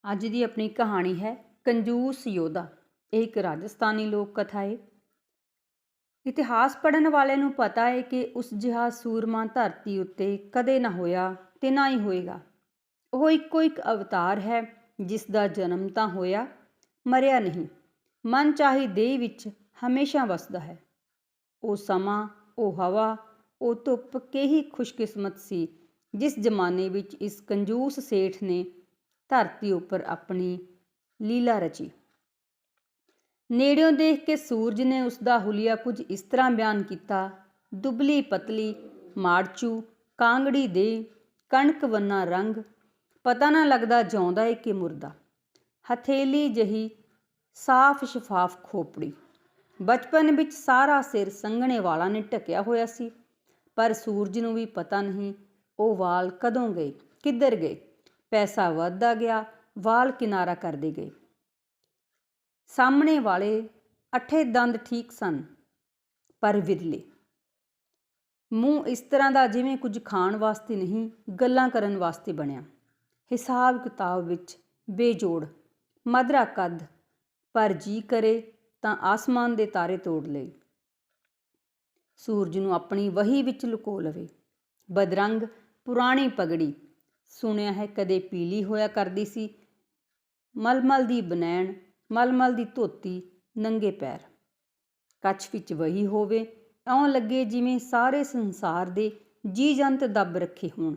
ਅੱਜ ਦੀ ਆਪਣੀ ਕਹਾਣੀ ਹੈ ਕੰਜੂਸ ਯੋਧਾ। ਇਹ ਇੱਕ ਰਾਜਸਥਾਨੀ ਲੋਕ ਕਥਾ ਹੈ। ਇਤਿਹਾਸ ਪੜ੍ਹਨ ਵਾਲੇ ਨੂੰ ਪਤਾ ਹੈ ਕਿ ਉਸ ਜਿਹਾ ਸੂਰਮਾ ਧਰਤੀ ਉੱਤੇ ਕਦੇ ਨਾ ਹੋਇਆ ਤੇ ਨਾ ਹੀ ਹੋਏਗਾ। ਉਹ ਇੱਕੋ ਇੱਕ ਅਵਤਾਰ ਹੈ ਜਿਸ ਦਾ ਜਨਮ ਤਾਂ ਹੋਇਆ, ਮਰਿਆ ਨਹੀਂ, ਮਨ ਚਾਹੀ ਦੇਹ ਵਿੱਚ ਹਮੇਸ਼ਾ ਵਸਦਾ ਹੈ। ਉਹ ਸਮਾਂ, ਉਹ ਹਵਾ, ਉਹ ਧੁੱਪ ਕਿਹੀ ਖੁਸ਼ਕਿਸਮਤ ਸੀ ਜਿਸ ਜ਼ਮਾਨੇ ਵਿੱਚ ਇਸ ਕੰਜੂਸ ਸੇਠ ਨੇ ਧਰਤੀ ਉੱਪਰ ਆਪਣੀ ਲੀਲਾ ਰਚੀ। ਨੇੜਿਓਂ ਦੇਖ ਕੇ ਸੂਰਜ ਨੇ ਉਸਦਾ ਹੁਲੀਆ ਕੁਝ ਇਸ ਤਰ੍ਹਾਂ ਬਿਆਨ ਕੀਤਾ। ਦੁਬਲੀ ਪਤਲੀ, ਮਾੜਚੂ, ਕਾਂਗੜੀ ਦੇ, ਕਣਕ ਵੰਨਾ ਰੰਗ, ਪਤਾ ਨਾ ਲੱਗਦਾ ਜਿਉਂਦਾ ਏ ਕਿ ਮੁਰਦਾ। ਹਥੇਲੀ ਜਿਹੀ ਸਾਫ਼ ਸ਼ਫਾਫ ਖੋਪੜੀ। ਬਚਪਨ ਵਿੱਚ ਸਾਰਾ ਸਿਰ ਸੰਘਣੇ ਵਾਲਾਂ ਨੇ ਢਕਿਆ ਹੋਇਆ ਸੀ, ਪਰ ਸੂਰਜ ਨੂੰ ਵੀ ਪਤਾ ਨਹੀਂ ਉਹ ਵਾਲ ਕਦੋਂ ਗਏ, ਕਿੱਧਰ ਗਏ। ਪੈਸਾ ਵੱਧਦਾ ਗਿਆ, ਵਾਲ ਕਿਨਾਰਾ ਕਰਦੇ ਗਏ। ਸਾਹਮਣੇ ਵਾਲੇ 8 ਦੰਦ ਠੀਕ ਸਨ, ਪਰ ਵਿਰਲੇ। ਮੂੰਹ ਇਸ ਤਰ੍ਹਾਂ ਦਾ ਜਿਵੇਂ ਕੁਝ ਖਾਣ ਵਾਸਤੇ ਨਹੀਂ, ਗੱਲਾਂ ਕਰਨ ਵਾਸਤੇ ਬਣਿਆ। ਹਿਸਾਬ ਕਿਤਾਬ ਵਿੱਚ ਬੇਜੋੜ, ਮਧਰਾ ਕੱਦ, ਪਰ ਜੀ ਕਰੇ ਤਾਂ ਆਸਮਾਨ ਦੇ ਤਾਰੇ ਤੋੜ ਲਏ। ਸੂਰਜ ਨੂੰ ਆਪਣੀ ਵਹੀ ਵਿੱਚ ਲੁਕੋ ਲਵੇ। ਬਦਰੰਗ ਪੁਰਾਣੀ ਪਗੜੀ, ਸੁਣਿਆ ਹੈ ਕਦੇ ਪੀਲੀ ਹੋਇਆ ਕਰਦੀ ਸੀ। ਮਲਮਲ ਦੀ ਬਨੈਣ, ਮਲਮਲ ਦੀ ਧੋਤੀ, ਨੰਗੇ ਪੈਰ। ਕੱਛ ਵਿੱਚ ਵਹੀ ਹੋਵੇ, ਇਉਂ ਲੱਗੇ ਜਿਵੇਂ ਸਾਰੇ ਸੰਸਾਰ ਦੇ ਜੀ ਜੰਤ ਦੱਬ ਰੱਖੇ ਹੋਣ।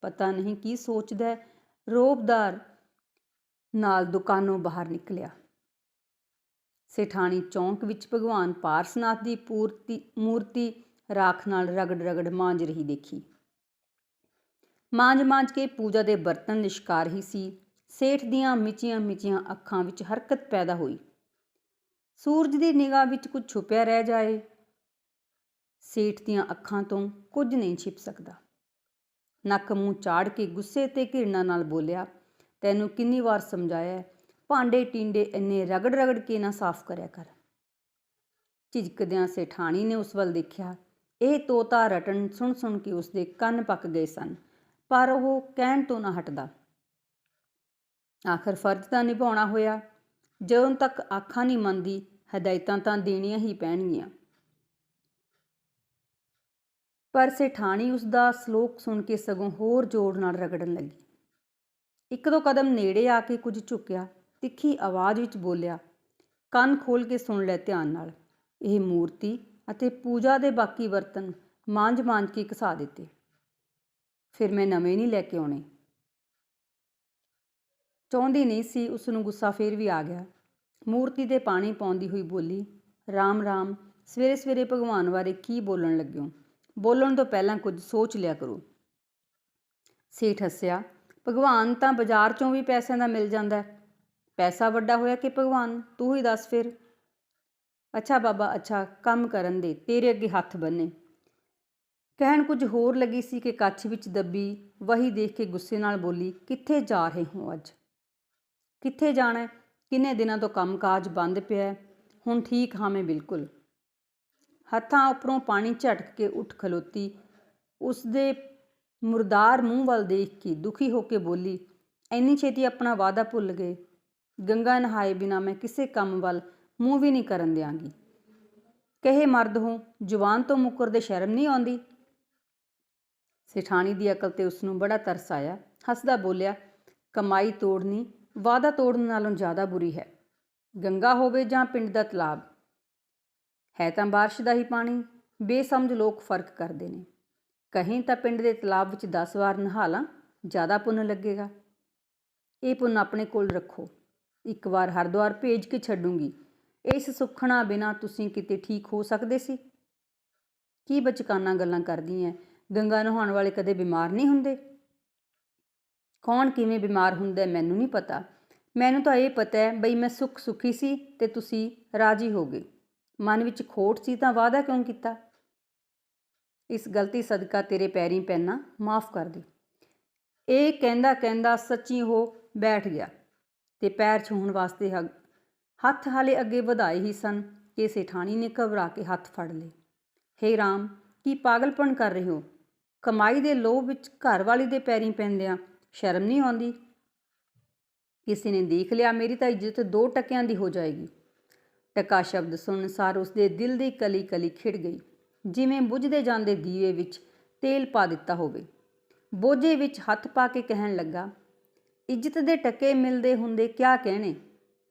ਪਤਾ ਨਹੀਂ ਕੀ ਸੋਚਦਾ, ਰੌਬਦਾਰ ਨਾਲ ਦੁਕਾਨੋਂ ਬਾਹਰ ਨਿਕਲਿਆ। ਸੇਠਾਣੀ ਚੌਂਕ ਵਿੱਚ ਭਗਵਾਨ ਪਾਰਸਨਾਥ ਦੀ ਮੂਰਤੀ ਰਾਖ ਨਾਲ ਰਗੜ ਰਗੜ ਮਾਂਜ ਰਹੀ ਦੇਖੀ। ਮਾਂਜ ਕੇ ਪੂਜਾ ਦੇ ਬਰਤਨ ਲਿਸ਼ਕਾ ਰਹੀ ਸੀ। ਸੇਠ ਦੀਆਂ ਮਿਚੀਆਂ ਮਿਚੀਆਂ ਅੱਖਾਂ ਵਿੱਚ ਹਰਕਤ ਪੈਦਾ ਹੋਈ। ਸੂਰਜ ਦੀ ਨਿਗਾਹ ਵਿੱਚ ਕੁਝ ਛੁਪਿਆ ਰਹਿ ਜਾਏ, ਸੇਠ ਦੀਆਂ ਅੱਖਾਂ ਤੋਂ ਕੁਝ ਨਹੀਂ ਛਿਪ ਸਕਦਾ। ਨੱਕ ਮੂੰਹ ਚਾੜ ਕੇ ਗੁੱਸੇ ਤੇ ਘਿਰਣਾ ਨਾਲ ਬੋਲਿਆ, ਤੈਨੂੰ ਕਿੰਨੀ ਵਾਰ ਸਮਝਾਇਆ, ਭਾਂਡੇ ਟੀਂਡੇ ਇੰਨੇ ਰਗੜ ਰਗੜ ਕੇ ਨਾ ਸਾਫ਼ ਕਰਿਆ ਕਰ। ਝਿਜਕਦਿਆਂ ਸੇਠਾਣੀ ਨੇ ਉਸ ਵੱਲ ਦੇਖਿਆ। ਇਹ ਤੋਤਾ ਰਟਣ ਸੁਣ ਸੁਣ ਕੇ ਉਸਦੇ ਕੰਨ ਪੱਕ ਗਏ ਸਨ, ਪਰ ਉਹ ਕਹਿਣ ਤੋਂ ਨਾ ਹਟਦਾ। ਆਖਰ ਫਰਜ਼ ਤਾਂ ਨਿਭਾਉਣਾ ਹੋਇਆ। ਜਦੋਂ ਤੱਕ ਆਖਾਂ ਨਹੀਂ ਮੰਨਦੀ, ਹਦਾਇਤਾਂ ਤਾਂ ਦੇਣੀਆਂ ਹੀ ਪੈਣਗੀਆਂ। ਪਰ ਸੇਠਾਣੀ ਉਸਦਾ ਸਲੋਕ ਸੁਣ ਕੇ ਸਗੋਂ ਹੋਰ ਜ਼ੋਰ ਨਾਲ ਰਗੜਨ ਲੱਗੀ। ਇੱਕ ਦੋ ਕਦਮ ਨੇੜੇ ਆ ਕੇ ਕੁਝ ਝੁਕਿਆ, ਤਿੱਖੀ ਆਵਾਜ਼ ਵਿੱਚ ਬੋਲਿਆ, ਕੰਨ ਖੋਲ੍ਹ ਕੇ ਸੁਣ ਲੈ ਧਿਆਨ ਨਾਲ। ਇਹ ਮੂਰਤੀ ਅਤੇ ਪੂਜਾ ਦੇ ਬਾਕੀ ਬਰਤਨ ਮਾਂਜ ਕੇ ਘਸਾ ਦਿੱਤੇ, ਫਿਰ ਮੈਂ ਨਵੇਂ ਨਹੀਂ ਲੈ ਕੇ ਆਉਣੇ। ਚਾਹੁੰਦੀ ਨਹੀਂ ਸੀ, ਉਸਨੂੰ ਗੁੱਸਾ ਫੇਰ ਵੀ ਆ ਗਿਆ। ਮੂਰਤੀ 'ਤੇ ਪਾਣੀ ਪਾਉਂਦੀ ਹੋਈ ਬੋਲੀ, ਰਾਮ ਰਾਮ, ਸਵੇਰੇ ਸਵੇਰੇ ਭਗਵਾਨ ਬਾਰੇ ਕੀ ਬੋਲਣ ਲੱਗਿਓ? ਬੋਲਣ ਤੋਂ ਪਹਿਲਾਂ ਕੁਝ ਸੋਚ ਲਿਆ ਕਰੋ। ਸੇਠ ਹੱਸਿਆ, ਭਗਵਾਨ ਤਾਂ ਬਾਜ਼ਾਰ 'ਚੋਂ ਵੀ ਪੈਸਿਆਂ ਦਾ ਮਿਲ ਜਾਂਦਾ। ਪੈਸਾ ਵੱਡਾ ਹੋਇਆ ਕਿ ਭਗਵਾਨ, ਤੂੰ ਹੀ ਦੱਸ ਫਿਰ। ਅੱਛਾ ਬਾਬਾ ਅੱਛਾ, ਕੰਮ ਕਰਨ ਦੇ, ਤੇਰੇ ਅੱਗੇ ਹੱਥ ਬੰਨੇ। ਕਹਿਣ ਕੁਝ ਹੋਰ ਲੱਗੀ ਸੀ ਕਿ ਕੱਛ ਵਿੱਚ ਦੱਬੀ ਵਹੀ ਦੇਖ ਕੇ ਗੁੱਸੇ ਨਾਲ ਬੋਲੀ, ਕਿੱਥੇ ਜਾ ਰਹੇ ਹੋ ਅੱਜ? ਕਿੱਥੇ ਜਾਣਾ? ਕਿੰਨੇ ਦਿਨਾਂ ਤੋਂ ਕੰਮ ਕਾਜ ਬੰਦ ਪਿਆ। ਹੁਣ ਠੀਕ ਹਾਂ ਮੈਂ ਬਿਲਕੁਲ। ਹੱਥਾਂ ਉੱਪਰੋਂ ਪਾਣੀ ਝਟਕ ਕੇ ਉੱਠ ਖਲੋਤੀ। ਉਸਦੇ ਮੁਰਦਾਰ ਮੂੰਹ ਵੱਲ ਦੇਖ ਕੇ ਦੁਖੀ ਹੋ ਕੇ ਬੋਲੀ, ਇੰਨੀ ਛੇਤੀ ਆਪਣਾ ਵਾਅਦਾ ਭੁੱਲ ਗਏ? ਗੰਗਾ ਨਹਾਏ ਬਿਨਾਂ ਮੈਂ ਕਿਸੇ ਕੰਮ ਵੱਲ ਮੂੰਹ ਵੀ ਨਹੀਂ ਕਰਨ ਦਿਆਂਗੀ। ਕਹੇ ਮਰਦ ਹੋ, ਜ਼ੁਬਾਨ ਤੋਂ ਮੁੱਕਰਦੇ ਸ਼ਰਮ ਨਹੀਂ ਆਉਂਦੀ? ਸੇਠਾਣੀ ਦੀ ਅਕਲ 'ਤੇ ਉਸਨੂੰ ਬੜਾ ਤਰਸ ਆਇਆ। ਹੱਸਦਾ ਬੋਲਿਆ, ਕਮਾਈ ਤੋੜਨੀ ਵਾਅਦਾ ਤੋੜਨ ਨਾਲੋਂ ਜ਼ਿਆਦਾ ਬੁਰੀ ਹੈ। ਗੰਗਾ ਹੋਵੇ ਜਾਂ ਪਿੰਡ ਦਾ ਤਲਾਬ, ਹੈ ਤਾਂ ਬਾਰਿਸ਼ ਦਾ ਹੀ ਪਾਣੀ। ਬੇਸਮਝ ਲੋਕ ਫਰਕ ਕਰਦੇ ਨੇ। ਕਹੀਂ ਤਾਂ ਪਿੰਡ ਦੇ ਤਲਾਬ ਵਿੱਚ 10 ਵਾਰ ਨਹਾ ਲਾਂ, ਜ਼ਿਆਦਾ ਪੁੰਨ ਲੱਗੇਗਾ। ਇਹ ਪੁੰਨ ਆਪਣੇ ਕੋਲ ਰੱਖੋ। ਇੱਕ ਵਾਰ ਹਰਿਦੁਆਰ ਭੇਜ ਕੇ ਛੱਡੂੰਗੀ। ਇਸ ਸੁੱਖਣਾ ਬਿਨਾਂ ਤੁਸੀਂ ਕਿਤੇ ਠੀਕ ਹੋ ਸਕਦੇ ਸੀ? ਕੀ ਬਚਕਾਨਾ ਗੱਲਾਂ ਕਰਦੀ ਐ? ਗੰਗਾ ਨਹਾਉਣ ਵਾਲੇ ਕਦੇ ਬਿਮਾਰ ਨਹੀਂ ਹੁੰਦੇ? ਕੌਣ ਕਿਵੇਂ ਬਿਮਾਰ ਹੁੰਦਾ ਮੈਨੂੰ ਨਹੀਂ ਪਤਾ। ਮੈਨੂੰ ਤਾਂ ਇਹ ਪਤਾ ਹੈ ਬਈ ਮੈਂ ਸੁਖੀ ਸੀ ਤੇ ਤੁਸੀਂ ਰਾਜੀ ਹੋ ਗਏ। ਮਨ ਵਿੱਚ ਖੋਟ ਸੀ ਤਾਂ ਵਾਅਦਾ ਕਿਉਂ ਕੀਤਾ? ਇਸ ਗਲਤੀ ਸਦਕਾ ਤੇਰੇ ਪੈਰੀਂ ਪੈਣਾ, ਮਾਫ਼ ਕਰ ਦੇ। ਇਹ ਕਹਿੰਦਾ ਸੱਚੀ ਉਹ ਬੈਠ ਗਿਆ ਤੇ ਪੈਰ ਛੂਹਣ ਵਾਸਤੇ ਹੱਥ ਹਾਲੇ ਅੱਗੇ ਵਧਾਏ ਹੀ ਸਨ ਕਿ ਸੇਠਾਣੀ ਨੇ ਘਬਰਾ ਕੇ ਹੱਥ ਫੜ ਲਏ। ਹੇ ਰਾਮ, ਕੀ ਪਾਗਲਪਣ ਕਰ ਰਹੇ ਹੋ? ਕਮਾਈ ਦੇ ਲੋਭ ਵਿੱਚ ਘਰ ਵਾਲੀ ਦੇ ਪੈਰੀਂ ਪੈਂਦਿਆਂ ਸ਼ਰਮ ਨਹੀਂ ਆਉਂਦੀ? ਕਿਸੇ ਨੇ ਦੇਖ ਲਿਆ ਮੇਰੀ ਤਾਂ ਇੱਜ਼ਤ 2 ਟਕਿਆਂ ਦੀ ਹੋ ਜਾਏਗੀ। ਟਕਾ ਸ਼ਬਦ ਸੁਣਨ ਸਾਰ ਉਸਦੇ ਦਿਲ ਦੀ ਕਲੀ ਕਲੀ ਖਿੜ ਗਈ, ਜਿਵੇਂ ਬੁਝਦੇ ਜਾਂਦੇ ਦੀਵੇ ਵਿੱਚ ਤੇਲ ਪਾ ਦਿੱਤਾ ਹੋਵੇ। ਬੋਝੇ ਵਿੱਚ ਹੱਥ ਪਾ ਕੇ ਕਹਿਣ ਲੱਗਾ, ਇੱਜ਼ਤ ਦੇ ਟਕੇ ਮਿਲਦੇ ਹੁੰਦੇ ਕਿਆ ਕਹਿਣੇ।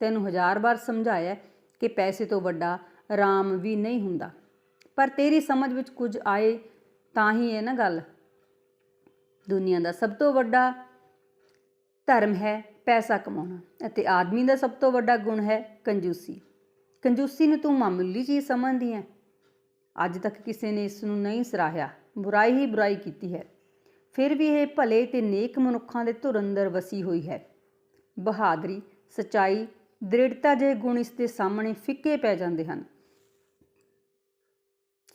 ਤੈਨੂੰ 1000 ਵਾਰ ਸਮਝਾਇਆ ਕਿ ਪੈਸੇ ਤੋਂ ਵੱਡਾ ਰਾਮ ਵੀ ਨਹੀਂ ਹੁੰਦਾ, ਪਰ ਤੇਰੀ ਸਮਝ ਵਿੱਚ ਕੁਝ ਆਏ ਤਾਂ ਹੀ ਇਹ ਨਾ ਗੱਲ। ਦੁਨੀਆ ਦਾ ਸਭ ਤੋਂ ਵੱਡਾ ਧਰਮ ਹੈ ਪੈਸਾ ਕਮਾਉਣਾ, ਅਤੇ ਆਦਮੀ ਦਾ ਸਭ ਤੋਂ ਵੱਡਾ ਗੁਣ ਹੈ ਕੰਜੂਸੀ। ਕੰਜੂਸੀ ਨੂੰ ਤੂੰ ਮਾਮੂਲੀ ਚੀਜ਼ ਸਮਝਦੀ ਹੈ। ਅੱਜ ਤੱਕ ਕਿਸੇ ਨੇ ਇਸ ਨੂੰ ਨਹੀਂ ਸਰਾਹਿਆ, ਬੁਰਾਈ ਹੀ ਬੁਰਾਈ ਕੀਤੀ ਹੈ। ਫਿਰ ਵੀ ਇਹ ਭਲੇ ਤੇ ਨੇਕ ਮਨੁੱਖਾਂ ਦੇ ਧੁਰ ਅੰਦਰ ਵਸੀ ਹੋਈ ਹੈ। ਬਹਾਦਰੀ, ਸੱਚਾਈ, ਦ੍ਰਿੜਤਾ ਜਿਹੇ ਗੁਣ ਇਸ ਦੇ ਸਾਹਮਣੇ ਫਿੱਕੇ ਪੈ ਜਾਂਦੇ ਹਨ।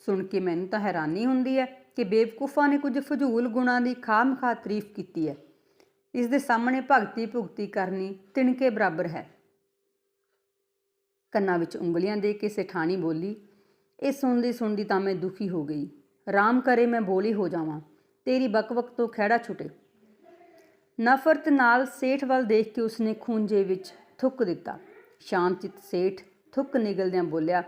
ਸੁਣ ਕੇ ਮੈਨੂੰ ਤਾਂ ਹੈਰਾਨੀ ਹੁੰਦੀ ਹੈ ਕਿ ਬੇਵਕੂਫਾਂ ਨੇ ਕੁਝ ਫਜ਼ੂਲ ਗੁਣਾਂ ਦੀ ਖਾਮਖਾਹ ਤਾਰੀਫ ਕੀਤੀ ਹੈ। ਇਸ ਦੇ ਸਾਹਮਣੇ ਭਗਤੀ ਭੁਗਤੀ ਕਰਨੀ ਤਿਣਕੇ ਬਰਾਬਰ ਹੈ। ਕੰਨਾਂ ਵਿੱਚ ਉਂਗਲੀਆਂ ਦੇ ਕੇ ਸੇਠਾਣੀ ਬੋਲੀ, ਇਹ ਸੁਣਦੀ ਸੁਣਦੀ ਤਾਂ ਮੈਂ ਦੁਖੀ ਹੋ ਗਈ। ਰਾਮ ਕਰੇ ਮੈਂ ਬੋਲੀ ਹੋ ਜਾਵਾਂ, ਤੇਰੀ ਬਕਵਕ ਤੋਂ ਖਹਿੜਾ ਛੁੱਟੇ। ਨਫ਼ਰਤ ਨਾਲ ਸੇਠ ਵੱਲ ਦੇਖ ਕੇ ਉਸਨੇ ਖੂੰਜੇ ਵਿੱਚ ਥੁੱਕ ਦਿੱਤਾ। ਸ਼ਾਂਤਚਿੱਤ ਸੇਠ ਥੁੱਕ ਨਿਗਲਦਿਆਂ ਬੋਲਿਆ,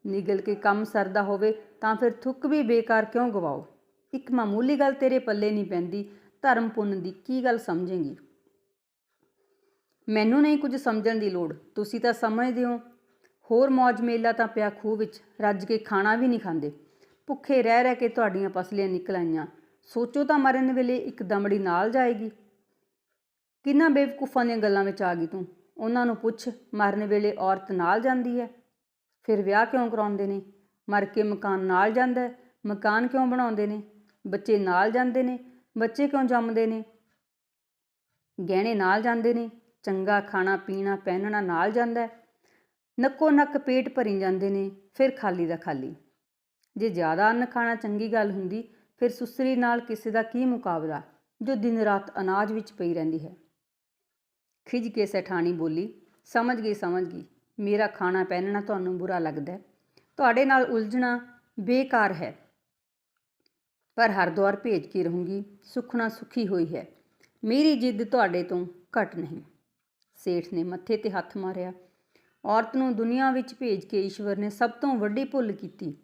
ਨਿਗਲ ਕੇ ਕੰਮ ਸਰਦਾ ਹੋਵੇ ਤਾਂ ਫਿਰ ਥੁੱਕ ਵੀ ਬੇਕਾਰ ਕਿਉਂ ਗਵਾਓ। ਇੱਕ ਮਾਮੂਲੀ ਗੱਲ ਤੇਰੇ ਪੱਲੇ ਨਹੀਂ ਪੈਂਦੀ, ਧਰਮ ਪੁੰਨ ਦੀ ਕੀ ਗੱਲ ਸਮਝੇਂਗੀ। ਮੈਨੂੰ ਨਹੀਂ ਕੁਝ ਸਮਝਣ ਦੀ ਲੋੜ, ਤੁਸੀਂ ਤਾਂ ਸਮਝਦੇ ਹੋ। ਹੋਰ ਮੌਜ ਮੇਲਾ ਤਾਂ ਪਿਆ ਖੂਹ ਵਿੱਚ, ਰੱਜ ਕੇ ਖਾਣਾ ਵੀ ਨਹੀਂ ਖਾਂਦੇ। ਭੁੱਖੇ ਰਹਿ ਰਹਿ ਕੇ ਤੁਹਾਡੀਆਂ ਪਸਲੀਆਂ ਨਿਕਲ ਆਈਆਂ। ਸੋਚੋ ਤਾਂ ਮਰਨ ਵੇਲੇ ਇੱਕ ਦਮੜੀ ਨਾਲ ਜਾਏਗੀ। ਕਿੰਨਾ ਬੇਵਕੂਫਾਂ ਦੀਆਂ ਗੱਲਾਂ ਵਿੱਚ ਆ ਗਈ ਤੂੰ। ਉਹਨਾਂ ਨੂੰ ਪੁੱਛ, ਮਰਨ ਵੇਲੇ ਔਰਤ ਨਾਲ ਜਾਂਦੀ ਹੈ? ਫਿਰ ਵਿਆਹ ਕਿਉਂ ਕਰਾਉਂਦੇ ਨੇ? ਮਰ ਕੇ ਮਕਾਨ ਨਾਲ ਜਾਂਦਾ ਹੈ। ਮਕਾਨ ਕਿਉਂ ਬਣਾਉਂਦੇ ਨੇ? ਬੱਚੇ ਨਾਲ ਜਾਂਦੇ ਨੇ। ਬੱਚੇ ਕਿਉਂ ਜੰਮਦੇ ਨੇ? ਗਹਿਣੇ ਨਾਲ ਜਾਂਦੇ ਨੇ। ਚੰਗਾ ਖਾਣਾ ਪੀਣਾ ਪਹਿਨਣਾ ਨਾਲ ਜਾਂਦਾ ਹੈ। ਨੱਕੋ ਨੱਕ ਪੇਟ ਭਰੀ ਜਾਂਦੇ ਨੇ, ਫਿਰ ਖਾਲੀ ਦਾ ਖਾਲੀ। ਜੇ ਜ਼ਿਆਦਾ ਅੰਨ ਖਾਣਾ ਚੰਗੀ ਗੱਲ ਹੁੰਦੀ, ਫਿਰ ਸੁਸਰੀ ਨਾਲ ਕਿਸੇ ਦਾ ਕੀ ਮੁਕਾਬਲਾ ਜੋ ਦਿਨ ਰਾਤ ਅਨਾਜ ਵਿੱਚ ਪਈ ਰਹਿੰਦੀ ਹੈ। ਖਿਝ ਕੇ ਸੈਠਾਣੀ ਬੋਲੀ, ਸਮਝ ਗਈ। ਮੇਰਾ ਖਾਣਾ ਪਹਿਨਣਾ ਤੁਹਾਨੂੰ ਬੁਰਾ ਲੱਗਦਾ ਹੈ। ਤੁਹਾਡੇ ਨਾਲ ਉਲਝਣਾ ਬੇਕਾਰ ਹੈ, ਪਰ ਹਰਿਦੁਆਰ ਭੇਜ ਕੇ ਰਹੂੰਗੀ। ਸੁਖਣਾ ਸੁਖੀ ਹੋਈ ਹੈ। ਮੇਰੀ ਜਿੱਦ ਤੁਹਾਡੇ ਤੋਂ ਘੱਟ ਨਹੀਂ। ਸੇਠ ਨੇ ਮੱਥੇ ਤੇ ਹੱਥ ਮਾਰਿਆ। ਔਰਤ ਨੂੰ ਦੁਨੀਆ ਵਿੱਚ ਭੇਜ ਕੇ ਈਸ਼ਵਰ ਨੇ ਸਭ ਤੋਂ ਵੱਡੀ ਭੁੱਲ ਕੀਤੀ।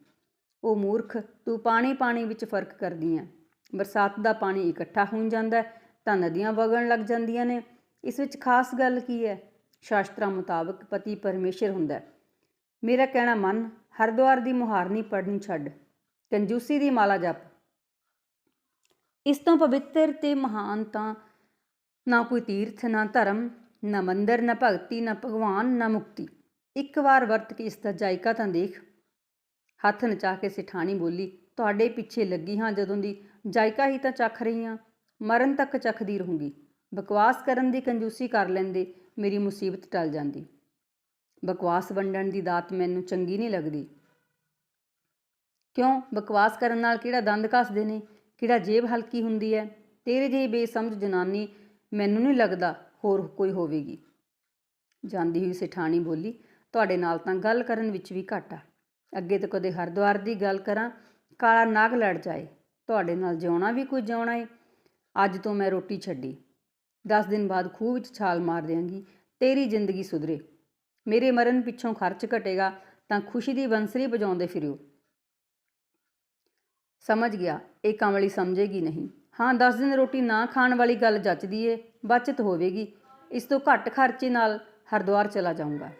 ਉਹ ਮੂਰਖ, ਤੂੰ ਪਾਣੀ ਵਿੱਚ ਫਰਕ ਕਰਦੀ ਹੈ। ਬਰਸਾਤ ਦਾ ਪਾਣੀ ਇਕੱਠਾ ਹੋ ਜਾਂਦਾ ਤਾਂ ਨਦੀਆਂ ਵਗਣ ਲੱਗ ਜਾਂਦੀਆਂ ਨੇ। ਇਸ ਵਿੱਚ ਖਾਸ ਗੱਲ ਕੀ ਹੈ? ਸ਼ਾਸਤਰਾਂ ਮੁਤਾਬਕ ਪਤੀ ਪਰਮੇਸ਼ਰ ਹੁੰਦਾ। ਮੇਰਾ ਕਹਿਣਾ ਮੰਨ, ਹਰਿਦੁਆਰ ਦੀ ਮੁਹਾਰਨੀ ਪੜ੍ਹਨੀ ਛੱਡ, ਕੰਜੂਸੀ ਦੀ ਮਾਲਾ ਜਪ। ਇਸ ਤੋਂ ਪਵਿੱਤਰ ਤੇ ਮਹਾਨ ਤਾਂ ਨਾ ਕੋਈ ਤੀਰਥ, ਨਾ ਧਰਮ, ਨਾ ਮੰਦਰ, ਨਾ ਭਗਤੀ, ਨਾ ਭਗਵਾਨ, ਨਾ ਮੁਕਤੀ। ਇੱਕ ਵਾਰ ਵਰਤ ਕੇ ਇਸ ਦਾ ਜਾਇਕਾ ਤਾਂ ਦੇਖ। ਹੱਥ ਨਚਾ ਕੇ ਸੇਠਾਣੀ ਬੋਲੀ, ਤੁਹਾਡੇ ਪਿੱਛੇ ਲੱਗੀ ਹਾਂ ਜਦੋਂ ਦੀ, ਜਾਇਕਾ ਹੀ ਤਾਂ ਚੱਖ ਰਹੀ ਹਾਂ। ਮਰਨ ਤੱਕ ਚੱਖਦੀ ਰਹੂੰਗੀ। ਬਕਵਾਸ ਕਰਨ ਦੀ ਕੰਜੂਸੀ ਕਰ ਲੈਂਦੇ, ਮੇਰੀ ਮੁਸੀਬਤ ਟਲ ਜਾਂਦੀ। ਬਕਵਾਸ ਵੰਡਣ ਦੀ ਦਾਤ ਮੈਨੂੰ ਚੰਗੀ ਨਹੀਂ ਲੱਗਦੀ। ਕਿਉਂ? ਬਕਵਾਸ ਕਰਨ ਨਾਲ ਕਿਹੜਾ ਦੰਦ ਘਸਦੇ ਨੇ, ਕਿਹੜਾ ਜੇਬ ਹਲਕੀ ਹੁੰਦੀ ਹੈ। ਤੇਰੇ ਜਿਹੀ ਬੇਸਮਝ ਜਨਾਨੀ ਮੈਨੂੰ ਨਹੀਂ ਲੱਗਦਾ ਹੋਰ ਕੋਈ ਹੋਵੇਗੀ। ਜਾਂਦੀ ਹੋਈ ਸੇਠਾਣੀ ਬੋਲੀ, ਤੁਹਾਡੇ ਨਾਲ ਤਾਂ ਗੱਲ ਕਰਨ ਵਿੱਚ ਵੀ ਘਾਟਾ। ਅੱਗੇ ਤੋਂ ਕਦੇ ਹਰਿਦੁਆਰ ਦੀ ਗੱਲ ਕਰਾਂ, ਕਾਲਾ ਨਾਗ ਲੜ ਜਾਏ। ਤੁਹਾਡੇ ਨਾਲ ਜਿਉਣਾ ਵੀ ਕੋਈ ਜਿਉਣਾ ਏ। ਅੱਜ ਤੋਂ ਮੈਂ ਰੋਟੀ ਛੱਡੀ। 10 ਦਿਨ ਬਾਅਦ ਖੂਹ ਵਿੱਚ ਛਾਲ ਮਾਰ ਦਿਆਂਗੀ। ਤੇਰੀ ਜ਼ਿੰਦਗੀ ਸੁਧਰੇ। ਮੇਰੇ ਮਰਨ ਪਿੱਛੋਂ ਖਰਚ ਘਟੇਗਾ ਤਾਂ ਖੁਸ਼ੀ ਦੀ ਬੰਸਰੀ ਵਜਾਉਂਦੇ ਫਿਰਿਓ। ਸਮਝ ਗਿਆ, ਇਹ ਕਮਲੀ ਸਮਝੇਗੀ ਨਹੀਂ। ਹਾਂ, 10 ਦਿਨ ਰੋਟੀ ਨਾ ਖਾਣ ਵਾਲੀ ਗੱਲ ਜੱਚਦੀ ਏ, ਬਚਤ ਹੋਵੇਗੀ। ਇਸ ਤੋਂ ਘੱਟ ਖਰਚੇ ਨਾਲ ਹਰਿਦੁਆਰ ਚਲਾ ਜਾਊਂਗਾ।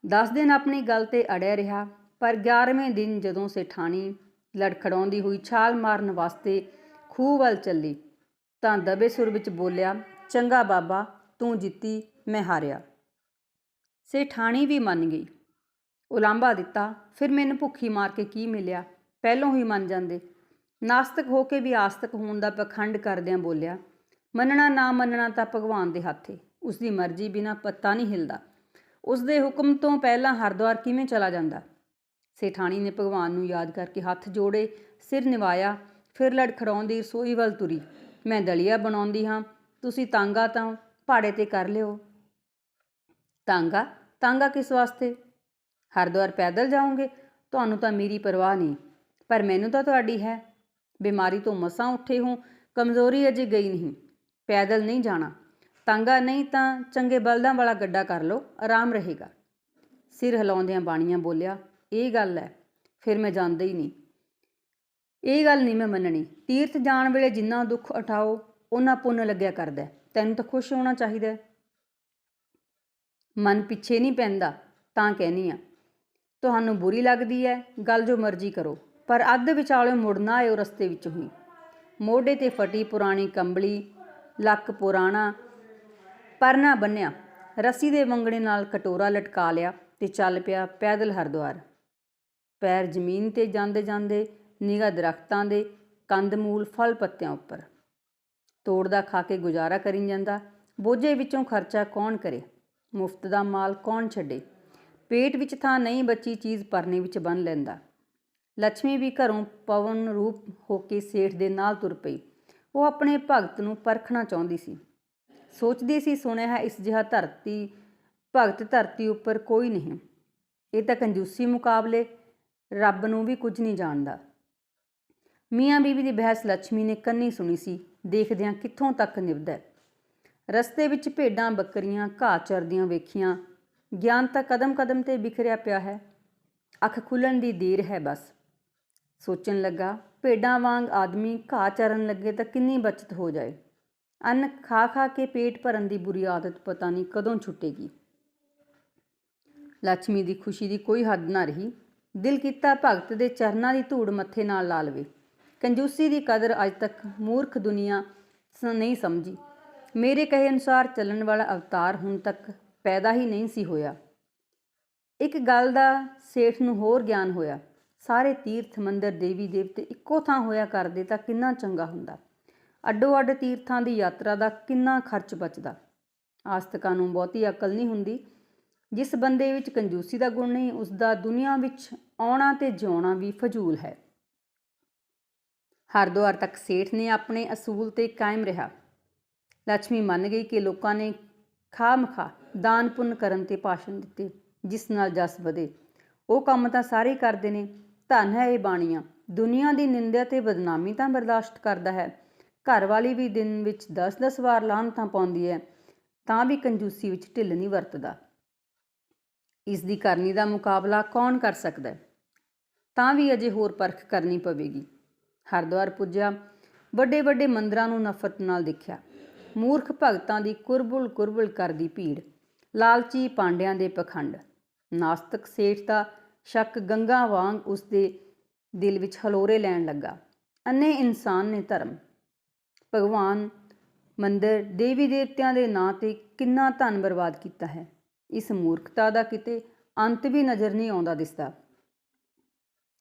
10 ਦਿਨ ਆਪਣੀ ਗੱਲ 'ਤੇ ਅੜਿਆ ਰਿਹਾ, ਪਰ 11ਵੇਂ ਦਿਨ ਜਦੋਂ ਸੇਠਾਣੀ ਲੜਖੜਾਉਂਦੀ ਹੋਈ ਛਾਲ ਮਾਰਨ ਵਾਸਤੇ ਖੂਹ ਵੱਲ ਚੱਲੀ ਤਾਂ ਦਬੇ ਸੁਰ ਵਿੱਚ ਬੋਲਿਆ, ਚੰਗਾ ਬਾਬਾ, ਤੂੰ ਜਿੱਤੀ, ਮੈਂ ਹਾਰਿਆ। ਸੇਠਾਣੀ ਵੀ ਮੰਨ ਗਈ। ਉਲਾਂਭਾ ਦਿੱਤਾ। ਫਿਰ ਮੈਨੂੰ ਭੁੱਖੀ ਮਾਰ ਕੇ ਕੀ ਮਿਲਿਆ? ਪਹਿਲੋਂ ਹੀ ਮੰਨ ਜਾਂਦੇ। ਨਾਸਤਕ ਹੋ ਕੇ ਵੀ ਆਸਤਕ ਹੋਣ ਦਾ ਪਖੰਡ ਕਰਦਿਆਂ ਬੋਲਿਆ, ਮੰਨਣਾ ਨਾ ਮੰਨਣਾ ਤਾਂ ਭਗਵਾਨ ਦੇ ਹੱਥ ਏ। ਉਸਦੀ ਮਰਜ਼ੀ ਬਿਨਾਂ ਪੱਤਾ ਨਹੀਂ ਹਿਲਦਾ। ਉਸਦੇ ਹੁਕਮ ਤੋਂ ਪਹਿਲਾਂ ਹਰਿਦੁਆਰ ਕਿਵੇਂ ਚਲਾ ਜਾਂਦਾ? ਸੇਠਾਣੀ ਨੇ ਭਗਵਾਨ ਨੂੰ ਯਾਦ ਕਰਕੇ ਹੱਥ ਜੋੜੇ, ਸਿਰ ਨਿਵਾਇਆ, ਫਿਰ ਲੜਖੜਾਉਂਦੀ ਰਸੋਈ ਵੱਲ ਤੁਰੀ। ਮੈਂ ਦਲੀਆ ਬਣਾਉਂਦੀ ਹਾਂ, ਤੁਸੀਂ ਤਾਂਗਾ ਤਾਂ ਭਾੜੇ 'ਤੇ ਕਰ ਲਿਓ। ਤਾਂਗਾ ਕਿਸ ਵਾਸਤੇ? ਹਰਿਦੁਆਰ ਪੈਦਲ ਜਾਓਗੇ? ਤੁਹਾਨੂੰ ਤਾਂ ਮੇਰੀ ਪਰਵਾਹ ਨਹੀਂ, ਪਰ ਮੈਨੂੰ ਤਾਂ ਤੁਹਾਡੀ ਹੈ। ਬਿਮਾਰੀ ਤੋਂ ਮਸਾਂ ਉੱਠੇ ਹੋ, ਕਮਜ਼ੋਰੀ ਅਜੇ ਗਈ ਨਹੀਂ। ਪੈਦਲ ਨਹੀਂ ਜਾਣਾ। ਤਾਂਗਾ ਨਹੀਂ ਤਾਂ ਚੰਗੇ ਬਲਦਾਂ ਵਾਲਾ ਗੱਡਾ ਕਰ ਲਓ, ਆਰਾਮ ਰਹੇਗਾ। ਸਿਰ ਹਿਲਾਉਂਦਿਆਂ ਬਾਣੀਆਂ ਬੋਲਿਆ, ਇਹ ਗੱਲ ਹੈ, ਫਿਰ ਮੈਂ ਜਾਂਦਾ ਹੀ ਨਹੀਂ। ਇਹ ਗੱਲ ਨਹੀਂ ਮੈਂ ਮੰਨਣੀ। ਤੀਰਥ ਜਾਣ ਵੇਲੇ ਜਿੰਨਾ ਦੁੱਖ ਉਠਾਓ ਓਨਾ ਪੁੰਨ ਲੱਗਿਆ ਕਰਦਾ। ਤੈਨੂੰ ਤਾਂ ਖੁਸ਼ ਹੋਣਾ ਚਾਹੀਦਾ। ਮਨ ਪਿੱਛੇ ਨਹੀਂ ਪੈਂਦਾ ਤਾਂ ਕਹਿਨੀ ਆ। ਤੁਹਾਨੂੰ ਬੁਰੀ ਲੱਗਦੀ ਹੈ, ਗੱਲ ਜੋ ਮਰਜ਼ੀ ਕਰੋ, ਪਰ ਅੱਧ ਵਿਚਾਲੇ ਮੁੜਨਾ ਆਇਓ ਰਸਤੇ ਵਿੱਚ ਹੋਈ। ਮੋਢੇ 'ਤੇ ਫਟੀ ਪੁਰਾਣੀ ਕੰਬਲੀ, ਲੱਕ ਪੁਰਾਣਾ ਪਰਨਾ ਬੰਨਿਆ, ਰੱਸੀ ਦੇ ਵੰਗੜੇ ਨਾਲ ਕਟੋਰਾ ਲਟਕਾ ਲਿਆ ਤੇ ਚੱਲ ਪਿਆ ਪੈਦਲ ਹਰਿਦੁਆਰ। ਪੈਰ ਜ਼ਮੀਨ 'ਤੇ ਜਾਂਦੇ ਜਾਂਦੇ ਨਿਗਾਹ ਦਰੱਖਤਾਂ ਦੇ ਕੰਦਮੂਲ ਫਲ ਪੱਤਿਆਂ ਉੱਪਰ। ਤੋੜਦਾ ਖਾ ਕੇ ਗੁਜ਼ਾਰਾ ਕਰੀ ਜਾਂਦਾ। ਬੋਝੇ ਵਿੱਚੋਂ ਖਰਚਾ ਕੌਣ ਕਰੇ? ਮੁਫਤ ਦਾ ਮਾਲ ਕੌਣ ਛੱਡੇ? ਪੇਟ ਵਿੱਚ ਥਾਂ ਨਹੀਂ ਬਚੀ ਚੀਜ਼ ਪਰਨੇ ਵਿੱਚ ਬੰਨ੍ਹ ਲੈਂਦਾ। ਲੱਛਮੀ ਵੀ ਘਰੋਂ ਪਵਨ ਰੂਪ ਹੋ ਕੇ ਸੇਠ ਦੇ ਨਾਲ ਤੁਰ ਪਈ। ਉਹ ਆਪਣੇ ਭਗਤ ਨੂੰ ਪਰਖਣਾ ਚਾਹੁੰਦੀ ਸੀ। ਸੋਚਦੀ ਸੀ, ਸੁਣਿਆ ਹੈ ਇਸ ਜਿਹਾ ਭਗਤ ਧਰਤੀ ਉੱਪਰ ਕੋਈ ਨਹੀਂ। ਇਹ ਤਾਂ ਕੰਜੂਸੀ ਮੁਕਾਬਲੇ ਰੱਬ ਨੂੰ ਵੀ ਕੁਝ ਨਹੀਂ ਜਾਣਦਾ। ਮੀਆਂ ਬੀਵੀ ਦੀ ਬਹਿਸ ਲੱਛਮੀ ਨੇ ਕੰਨੀ ਸੁਣੀ ਸੀ, ਦੇਖਦਿਆਂ ਕਿੱਥੋਂ ਤੱਕ ਨਿਭਦਾ। ਰਸਤੇ ਵਿੱਚ ਭੇਡਾਂ ਬੱਕਰੀਆਂ ਘਾਹ ਚਰਦੀਆਂ ਵੇਖੀਆਂ। ਗਿਆਨ ਤਾਂ ਕਦਮ ਕਦਮ 'ਤੇ ਬਿਖਰਿਆ ਪਿਆ ਹੈ। ਅੱਖ ਖੁੱਲ੍ਹਣ ਦੀ ਦੇਰ ਹੈ ਬਸ। ਸੋਚਣ ਲੱਗਾ, ਭੇਡਾਂ ਵਾਂਗ ਆਦਮੀ ਘਾਹ ਚਰਨ ਲੱਗੇ ਤਾਂ ਕਿੰਨੀ ਬਚਤ ਹੋ ਜਾਏ। ਅੰਨ ਖਾ ਖਾ ਕੇ ਪੇਟ ਭਰਨ ਦੀ ਬੁਰੀ ਆਦਤ ਪਤਾ ਨਹੀਂ ਕਦੋਂ ਛੁੱਟੇਗੀ। ਲੱਛਮੀ ਦੀ ਖੁਸ਼ੀ ਦੀ ਕੋਈ ਹੱਦ ਨਾ ਰਹੀ। ਦਿਲ ਕੀਤਾ ਭਗਤ ਦੇ ਚਰਨਾਂ ਦੀ ਧੂੜ ਮੱਥੇ ਨਾਲ ਲਾ ਲਵੇ। ਕੰਜੂਸੀ ਦੀ ਕਦਰ ਅੱਜ ਤੱਕ ਮੂਰਖ ਦੁਨੀਆ ਨਹੀਂ ਸਮਝੀ। ਮੇਰੇ ਕਹੇ ਅਨੁਸਾਰ ਚੱਲਣ ਵਾਲਾ ਅਵਤਾਰ ਹੁਣ ਤੱਕ ਪੈਦਾ ਹੀ ਨਹੀਂ ਸੀ ਹੋਇਆ। ਇੱਕ ਗੱਲ ਦਾ ਸੇਠ ਨੂੰ ਹੋਰ ਗਿਆਨ ਹੋਇਆ। ਸਾਰੇ ਤੀਰਥ ਮੰਦਰ ਦੇਵੀ ਦੇਵਤੇ ਇੱਕੋ ਥਾਂ ਹੋਇਆ ਕਰਦੇ ਤਾਂ ਕਿੰਨਾ ਚੰਗਾ ਹੁੰਦਾ। ਅੱਡੋ ਅੱਡ ਤੀਰਥਾਂ ਦੀ ਯਾਤਰਾ ਦਾ ਕਿੰਨਾ ਖਰਚ ਬਚਦਾ। ਆਸਤਕਾਂ ਨੂੰ ਬਹੁਤੀ ਅਕਲ ਨਹੀਂ ਹੁੰਦੀ। ਜਿਸ ਬੰਦੇ ਵਿੱਚ ਕੰਜੂਸੀ ਦਾ ਗੁਣ ਨਹੀਂ, ਉਸਦਾ ਦੁਨੀਆ ਵਿੱਚ ਆਉਣਾ ਤੇ ਜਿਉਣਾ ਵੀ ਫਜ਼ੂਲ ਹੈ। ਹਰਿਦੁਆਰ ਤੱਕ ਸੇਠ ਨੇ ਆਪਣੇ ਅਸੂਲ 'ਤੇ ਕਾਇਮ ਰਿਹਾ। ਲੱਛਮੀ ਮੰਨ ਗਈ ਕਿ ਲੋਕਾਂ ਨੇ ਖਾਹ-ਮਖਾਹ ਦਾਨ ਪੁੰਨ ਕਰਨ 'ਤੇ ਭਾਸ਼ਣ ਦਿੱਤੇ, ਜਿਸ ਨਾਲ ਜਸ ਵਧੇ। ਉਹ ਕੰਮ ਤਾਂ ਸਾਰੇ ਕਰਦੇ ਨੇ। ਧੰਨ ਹੈ ਇਹ ਬਾਣੀਆਂ। ਦੁਨੀਆ ਦੀ ਨਿੰਦਿਆ ਤੇ ਬਦਨਾਮੀ ਤਾਂ ਬਰਦਾਸ਼ਤ ਕਰਦਾ ਹੈ। ਘਰ ਵਾਲੀ ਵੀ ਦਿਨ ਵਿੱਚ 10-10 ਵਾਰ ਲਾਹਨਤਾਂ ਪਾਉਂਦੀ ਹੈ, ਤਾਂ ਵੀ ਕੰਜੂਸੀ ਵਿੱਚ ਢਿੱਲ ਨਹੀਂ ਵਰਤਦਾ। ਇਸ ਦੀ ਕਰਨੀ ਦਾ ਮੁਕਾਬਲਾ ਕੌਣ ਕਰ ਸਕਦਾ? ਤਾਂ ਵੀ ਅਜੇ ਹੋਰ ਪਰਖ ਕਰਨੀ ਪਵੇਗੀ। ਹਰਿਦੁਆਰ ਪੁੱਜਿਆ। ਵੱਡੇ ਵੱਡੇ ਮੰਦਰਾਂ ਨੂੰ ਨਫ਼ਰਤ ਨਾਲ ਦੇਖਿਆ। ਮੂਰਖ ਭਗਤਾਂ ਦੀ ਕੁਰਬੁਲ ਕੁਰਬੁਲ ਕਰਦੀ ਭੀੜ, ਲਾਲਚੀ ਪਾਂਡਿਆਂ ਦੇ ਪਖੰਡ। ਨਾਸਤਕ ਸੇਠ ਦਾ ਸ਼ੱਕ ਗੰਗਾ ਵਾਂਗ ਉਸਦੇ ਦਿਲ ਵਿੱਚ ਹਲੋਰੇ ਲੈਣ ਲੱਗਾ। ਅੰਨੇ ਇਨਸਾਨ ਨੇ ਧਰਮ, ਭਗਵਾਨ, ਮੰਦਰ, ਦੇਵੀ ਦੇਵਤਿਆਂ ਦੇ ਨਾਂ 'ਤੇ ਕਿੰਨਾ ਧਨ ਬਰਬਾਦ ਕੀਤਾ ਹੈ। ਇਸ ਮੂਰਖਤਾ ਦਾ ਕਿਤੇ ਅੰਤ ਵੀ ਨਜ਼ਰ ਨਹੀਂ ਆਉਂਦਾ ਦਿਸਦਾ।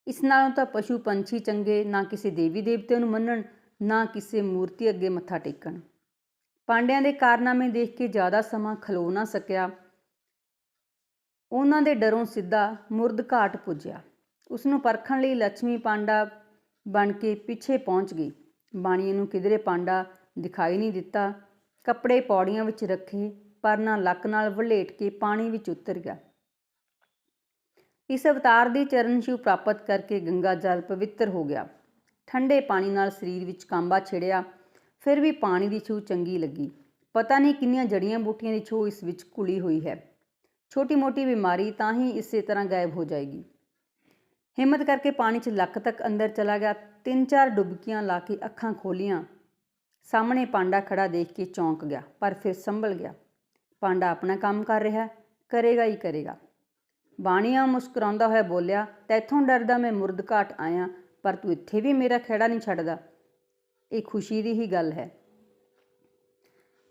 ਇਸ ਨਾਲੋਂ ਤਾਂ ਪਸ਼ੂ ਪੰਛੀ ਚੰਗੇ, ਨਾ ਕਿਸੇ ਦੇਵੀ ਦੇਵਤੇ ਨੂੰ ਮੰਨਣ, ਨਾ ਕਿਸੇ ਮੂਰਤੀ ਅੱਗੇ ਮੱਥਾ ਟੇਕਣ। ਪਾਂਡਿਆਂ ਦੇ ਕਾਰਨਾਮੇ ਦੇਖ ਕੇ ਜ਼ਿਆਦਾ ਸਮਾਂ ਖਲੋ ਨਾ ਸਕਿਆ। ਉਹਨਾਂ ਦੇ ਡਰੋਂ ਸਿੱਧਾ ਮੁਰਦ ਘਾਟ ਪੁੱਜਿਆ। ਉਸਨੂੰ ਪਰਖਣ ਲਈ ਲੱਛਮੀ ਪਾਂਡਾ ਬਣ ਕੇ ਪਿੱਛੇ ਪਹੁੰਚ ਗਈ। ਬਾਣੀਏ ਨੂੰ ਕਿਧਰੇ ਪਾਂਡਾ ਦਿਖਾਈ ਨਹੀਂ ਦਿੱਤਾ। ਕੱਪੜੇ ਪੌੜੀਆਂ ਵਿੱਚ ਰੱਖੇ, ਪਰਨਾ ਲੱਕ ਨਾਲ ਵਲੇਟ ਕੇ ਪਾਣੀ ਵਿੱਚ ਉਤਰ ਗਿਆ। ਇਸ ਅਵਤਾਰ ਦੀ ਚਰਨ ਛੂਹ ਪ੍ਰਾਪਤ ਕਰਕੇ ਗੰਗਾ ਜਲ ਪਵਿੱਤਰ ਹੋ ਗਿਆ। ਠੰਡੇ ਪਾਣੀ ਨਾਲ ਸਰੀਰ ਵਿੱਚ ਕਾਂਬਾ ਛਿੜਿਆ, ਫਿਰ ਵੀ ਪਾਣੀ ਦੀ ਛੂਹ ਚੰਗੀ ਲੱਗੀ। ਪਤਾ ਨਹੀਂ ਕਿੰਨੀਆਂ ਜੜੀਆਂ ਬੂਟੀਆਂ ਦੀ ਛੂਹ ਇਸ ਵਿੱਚ ਘੁਲੀ ਹੋਈ ਹੈ। ਛੋਟੀ ਮੋਟੀ ਬਿਮਾਰੀ ਤਾਂ ਹੀ ਇਸੇ ਤਰ੍ਹਾਂ ਗਾਇਬ ਹੋ ਜਾਏਗੀ। ਹਿੰਮਤ ਕਰਕੇ ਪਾਣੀ 'ਚ ਲੱਕ ਤੱਕ ਅੰਦਰ ਚਲਾ ਗਿਆ। 3-4 ਡੁਬਕੀਆਂ ਲਾ ਕੇ ਅੱਖਾਂ ਖੋਲ੍ਹੀਆਂ। ਸਾਹਮਣੇ ਪਾਂਡਾ ਖੜਾ ਦੇਖ ਕੇ ਚੌਂਕ ਗਿਆ, ਪਰ ਫਿਰ ਸੰਭਲ ਗਿਆ। ਪਾਂਡਾ ਆਪਣਾ ਕੰਮ ਕਰ ਰਿਹਾ, ਕਰੇਗਾ ਹੀ ਕਰੇਗਾ। ਬਾਣੀਆ ਮੁਸਕਰਾਉਂਦਾ ਹੋਇਆ ਬੋਲਿਆ, ਤੈਥੋਂ ਡਰਦਾ ਮੈਂ ਮੁਰਦ ਘਾਟ ਆਇਆ, ਪਰ ਤੂੰ ਇੱਥੇ ਵੀ ਮੇਰਾ ਖਹਿੜਾ ਨਹੀਂ ਛੱਡਦਾ। ਇਹ ਖੁਸ਼ੀ ਦੀ ਹੀ ਗੱਲ ਹੈ।